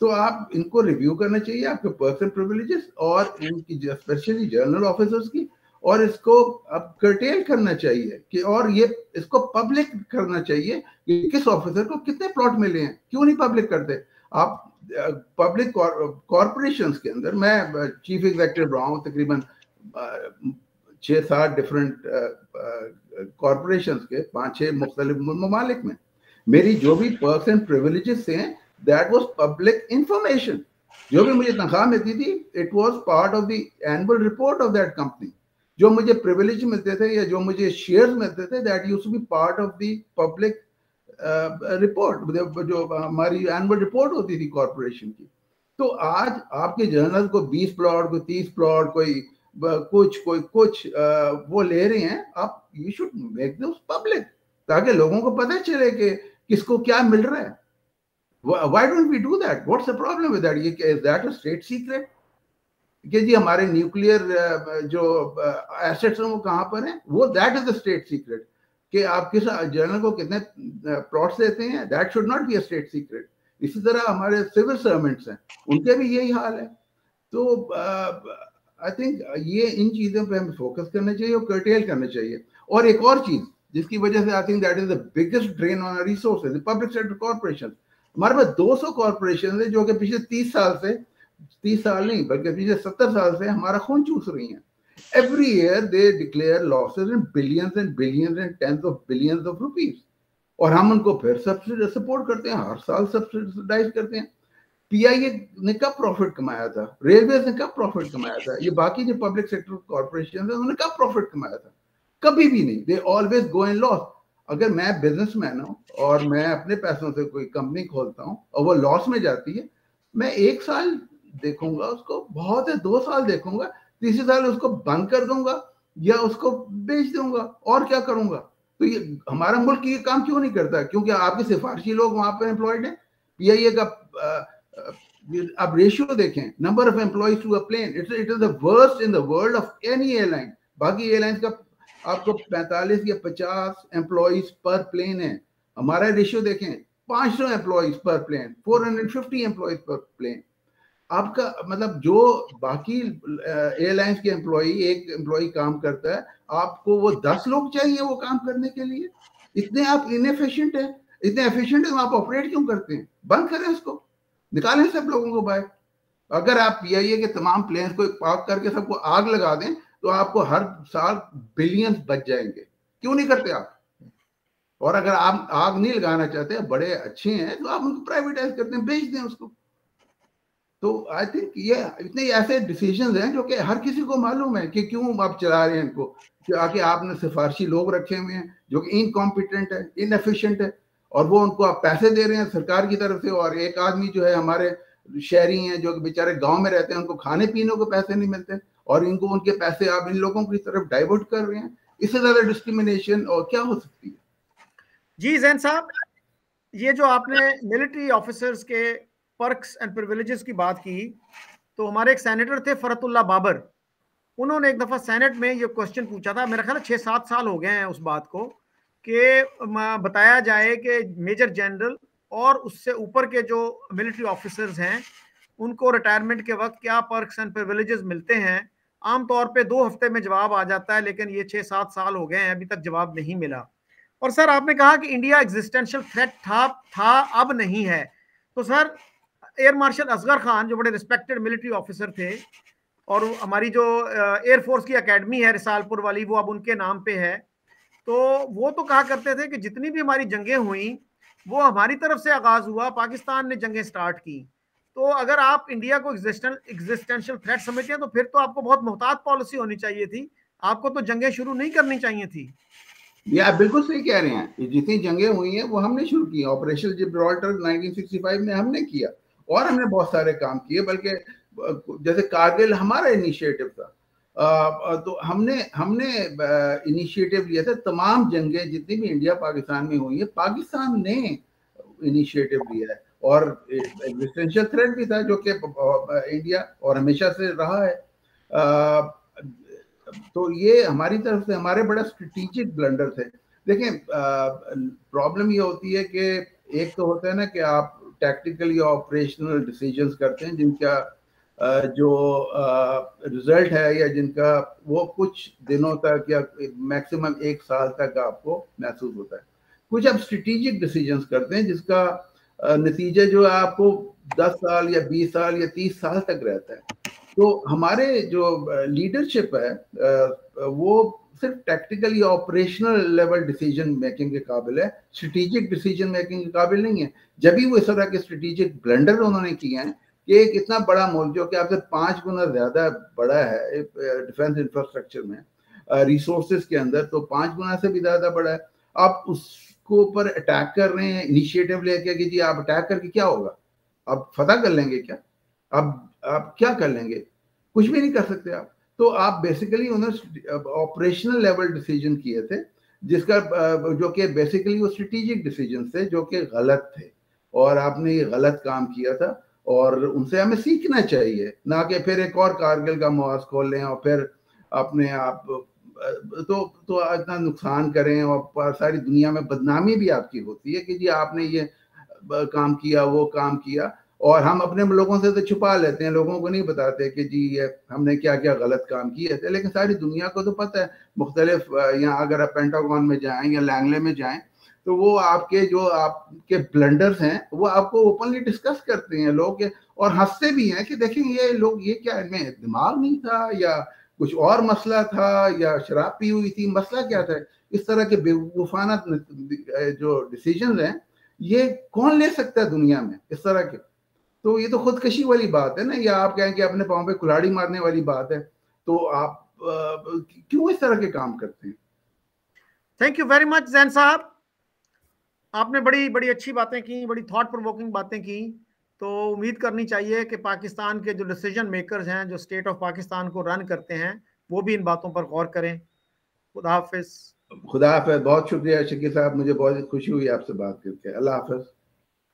تو آپ ان کو ریویو کرنا چاہیے, آپ کے پرسنل پریویلیجز اور ان کی اسپیشلی جنرل آفیسرز کی, اور اس کو اب کرٹیل کرنا چاہیے کہ, اور یہ اس کو پبلک کرنا چاہیے کہ کس آفیسر کو کتنے پلاٹ ملے ہیں. کیوں نہیں پبلک کرتے آپ؟ پبلک کارپوریشنز کے اندر میں چیف ایگزیکٹو رہا ہوں تقریباً 6-7 ڈفرینٹ کارپوریشنز کے 5-6 مختلف ممالک میں. میری جو بھی پرکس اینڈ پریویلیجز سے ہیں, that was public information. جو بھی مجھے تنخواہ ملتی تھی, it was part of the annual report of that company. جو مجھے privilege ملتے تھے یا جو مجھے shares ملتے تھے, that used to be part of the public report, جو ہماری annual report ہوتی تھی کارپوریشن کی. تو آج آپ کے جرنل کو 20 پلاٹ, کوئی 30 پلاٹ, کوئی کچھ وہ لے رہے ہیں, آپ you should make those public, تاکہ لوگوں کو پتہ چلے کہ کس کو کیا مل رہا ہے. Why don't we do that? What's the problem with that? Is that a state secret? کہ جی ہمارے نیوکلیئر جو ایسٹس ہیں وہ کہاں پر ہیں, وہ that is the state secret. کہ آپ کس جنرل کو کتنے پلاٹس دیتے ہیں, that should not be a state secret. اسی طرح ہمارے سول سرونٹس ہیں, ان کے بھی یہی حال ہے. تو I think یہ ان چیزوں پہ ہمیں فوکس کرنا چاہیے اور کرٹیل کرنا چاہیے. اور ایک اور چیز جس کی وجہ سے I think that is the biggest drain on resources public sector corporation. ہمارے پاس 200 کارپوریشن ہیں جو کہ پچھلے 30 سال نہیں بلکہ پچھلے 70 سال سے ہمارا خون چوس رہی ہیں. Every year they declare losses in billions and billions and tens of billions of rupees. اور ہم ان کو پھر سپورٹ کرتے ہیں, ہر سال سبسیڈائز کرتے ہیں. پی آئی اے نے کب پروفٹ کمایا تھا؟ ریلویز نے کب پروفٹ کمایا تھا؟ یہ باقی جو پبلک سیکٹر کارپوریشن ہیں انہوں نے کب پروفٹ کمایا تھا؟ کبھی بھی نہیں. دے آلویز گو ان لاس. اگر میں بزنس مین ہوں اور میں اپنے پیسوں سے کوئی کمپنی کھولتا ہوں اور وہ لاس میں جاتی ہے, میں 1 سال دیکھوں گا اس کو, بہت ہے 2 سال دیکھوں گا, تیسرے سال اس کو بند کر دوں گا یا اس کو بیچ دوں گا, اور کیا کروں گا. تو یہ ہمارا ملک یہ کام کیوں نہیں کرتا؟ کیونکہ آپ کے سفارشی لوگ وہاں پہ امپلائڈ ہیں. پی آئی اے کا آپ ریشیو دیکھیں, number of employees to a plane, it is the worst in the world of any airline. باقی ایئر لائنس کا آپ کو 45 یا 50 امپلائیز پر پلین ہے. ہمارا ریشیو دیکھیں 500 امپلائیز پر پلین, 450 امپلائیز پر پلین. آپ کا مطلب جو باقی ایئر لائنس کے ایک امپلائی کام کرتا ہے, آپ کو وہ 10 لوگ چاہیے وہ کام کرنے کے لیے. اتنے آپ انیفیشینٹ ہیں, اتنے ایفیشینٹ ہیں, آپ آپریٹ کیوں کرتے ہیں؟ بند کریں اس کو, نکالیں سب لوگوں کو باہر. اگر آپ پی آئی اے کے تمام پلینس کو پارک کر کے سب کو آگ لگا دیں تو آپ کو ہر سال بلینز بچ جائیں گے. کیوں نہیں کرتے آپ؟ اور اگر آپ آگ نہیں لگانا چاہتے, بڑے اچھے ہیں, تو آپ ان کو پرائیویٹائز کرتے ہیں, بیچ دیں اس کو. تو آئی تھنک یہ اتنے ایسے ڈیسیژنز ہیں جو کہ ہر کسی کو معلوم ہے کہ کیوں آپ چلا رہے ہیں ان کو. کہ آپ نے سفارشی لوگ رکھے ہوئے ہیں جو کہ انکمپیٹنٹ ہے, انیفیشینٹ ہے, اور وہ ان کو آپ پیسے دے رہے ہیں سرکار کی طرف سے. اور ایک آدمی جو ہے ہمارے شہری ہیں جو کہ بیچارے گاؤں میں رہتے ہیں, ان کو کھانے پینے کو پیسے نہیں ملتے, اور ان کو ان کے پیسے آپ ان لوگوں کی طرف ڈائیورٹ کر رہے ہیں. اس سے زیادہ ڈسکریمنیشن اور کیا ہو سکتی ہے؟ جی زین صاحب, یہ جو آپ نے ملٹری آفیسرز کے پرکس اینڈ پریویلیجز کی بات کی, تو ہمارے ایک سینیٹر تھے فرت اللہ بابر, انہوں نے ایک دفعہ سینٹ میں یہ کوشچن پوچھا تھا, میرا خیال ہے 6-7 سال ہو گئے ہیں اس بات کو, کہ بتایا جائے کہ میجر جنرل اور اس سے اوپر کے جو ملٹری آفیسرز ہیں ان کو ریٹائرمنٹ کے وقت کیا پرکس اینڈ پریویلیجز ملتے ہیں. عام طور پہ 2 ہفتے میں جواب آ جاتا ہے, لیکن یہ 6-7 سال ہو گئے ہیں ابھی تک جواب نہیں ملا. اور سر آپ نے کہا کہ انڈیا ایگزسٹینشل تھریٹ تھا اب نہیں ہے. تو سر ایئر مارشل اصغر خان جو بڑے ریسپیکٹڈ ملٹری آفیسر تھے, اور ہماری جو ایئر فورس کی اکیڈمی ہے رسال پور والی, وہ اب ان کے نام پہ ہے, تو وہ تو کہا کرتے تھے کہ جتنی بھی ہماری جنگیں ہوئیں وہ ہماری طرف سے آغاز ہوا, پاکستان نے جنگیں سٹارٹ کی. تو اگر آپ انڈیا کو ایگزسٹینشل تھریٹ سمجھتے ہیں تو پھر تو آپ کو بہت محتاط پالیسی ہونی چاہیے تھی, آپ کو تو جنگیں شروع نہیں کرنی چاہیے تھی. یہ آپ بالکل صحیح کہہ رہے ہیں. جتنی جنگیں ہوئی ہیں وہ ہم نے شروع کی. آپریشن جبرالٹر 1965 میں ہم نے کیا, اور ہم نے بہت سارے کام کیے, بلکہ جیسے کارگل ہمارا انیشیٹو تھا. تو ہم نے انیشیٹو لیا تھا. تمام جنگیں جتنی بھی انڈیا پاکستان میں ہوئی ہیں پاکستان نے انیشیٹو لیا ہے, اور ایگزسٹینشل تھریٹ بھی تھا جو کہ انڈیا اور ہمیشہ سے رہا ہے. تو یہ ہماری طرف سے ہمارے بڑا اسٹریٹجک بلنڈر تھے. دیکھیں پرابلم یہ ہوتی ہے کہ ایک تو ہوتا ہے نا کہ آپ ٹیکٹیکل یا آپریشنل ڈیسیجنز کرتے ہیں جن کا جو رزلٹ ہے یا جن کا وہ کچھ دنوں تک یا میکسیمم 1 سال تک آپ کو محسوس ہوتا ہے. کچھ آپ اسٹریٹجک ڈیسیجنز کرتے ہیں جس کا نتیجہ جو ہے آپ کو 10 سال یا 20 سال یا 30 سال تک رہتا ہے. تو ہمارے جو لیڈرشپ ہے وہ صرف ٹیکٹیکل یا آپریشنل لیول ڈیسیجن میکنگ کے قابل ہے, اسٹریٹجک ڈیسیجن میکنگ کے قابل نہیں ہے. جبھی وہ اس طرح کے اسٹریٹجک بلنڈر انہوں نے کیے ہیں کہ ایک اتنا بڑا ملک جو کہ آپ سے 5 گنا زیادہ بڑا ہے ڈیفینس انفراسٹرکچر میں, ریسورسز کے اندر, تو 5 گنا سے بھی زیادہ بڑا ہے, آپ اس کو اوپر اٹیک کر رہے ہیں انیشیٹو لے کے کہ جی آپ اٹیک کر کے کیا ہوگا, آپ فتح کر لیں گے کیا, آپ کیا کر لیں گے؟ کچھ بھی نہیں کر سکتے آپ. تو آپ بیسیکلی انہوں آپریشنل لیول ڈیسیجن کیے تھے جس کا جو کہ بیسیکلی وہ اسٹریٹجک ڈیسیجن تھے جو کہ غلط تھے, اور آپ نے یہ غلط کام کیا تھا, اور ان سے ہمیں سیکھنا چاہیے, نہ کہ پھر ایک اور کارگل کا محاذ کھول لیں اور پھر اپنے آپ تو اتنا نقصان کریں, اور ساری دنیا میں بدنامی بھی آپ کی ہوتی ہے کہ جی آپ نے یہ کام کیا وہ کام کیا. اور ہم اپنے لوگوں سے تو چھپا لیتے ہیں, لوگوں کو نہیں بتاتے کہ جی ہم نے کیا کیا غلط کام کیے تھے, لیکن ساری دنیا کو تو پتہ ہے. مختلف یہاں اگر آپ پینٹاگون میں جائیں یا لینگلے میں جائیں تو وہ آپ کے جو آپ کے بلنڈرز ہیں وہ آپ کو اوپنلی ڈسکس کرتے ہیں لوگ, اور ہنستے بھی ہیں کہ دیکھیں یہ لوگ, یہ کیا ان میں دماغ نہیں تھا یا کچھ اور مسئلہ تھا یا شراب پی ہوئی تھی, مسئلہ کیا تھا. اس طرح کے بیوقوفانہ جو ڈیسیجنز ہیں یہ کون لے سکتا ہے دنیا میں اس طرح کے. تو یہ تو خودکشی والی بات ہے نا, یا آپ کہیں کہ اپنے پاؤں پہ کلاڑی مارنے والی بات ہے. تو آپ کیوں اس طرح کے کام کرتے ہیں؟ تھینک یو ویری مچ زین صاحب, آپ نے بڑی اچھی باتیں کی, بڑی تھاٹ پرووکنگ باتیں کی. تو امید کرنی چاہیے کہ پاکستان کے جو ڈیسیجن میکرز ہیں, جو اسٹیٹ آف پاکستان کو رن کرتے ہیں, وہ بھی ان باتوں پر غور کریں. خدا حافظ. خدا حافظ. بہت شکریہ شکیل صاحب, مجھے بہت خوشی ہوئی آپ سے بات کر کے. اللہ حافظ.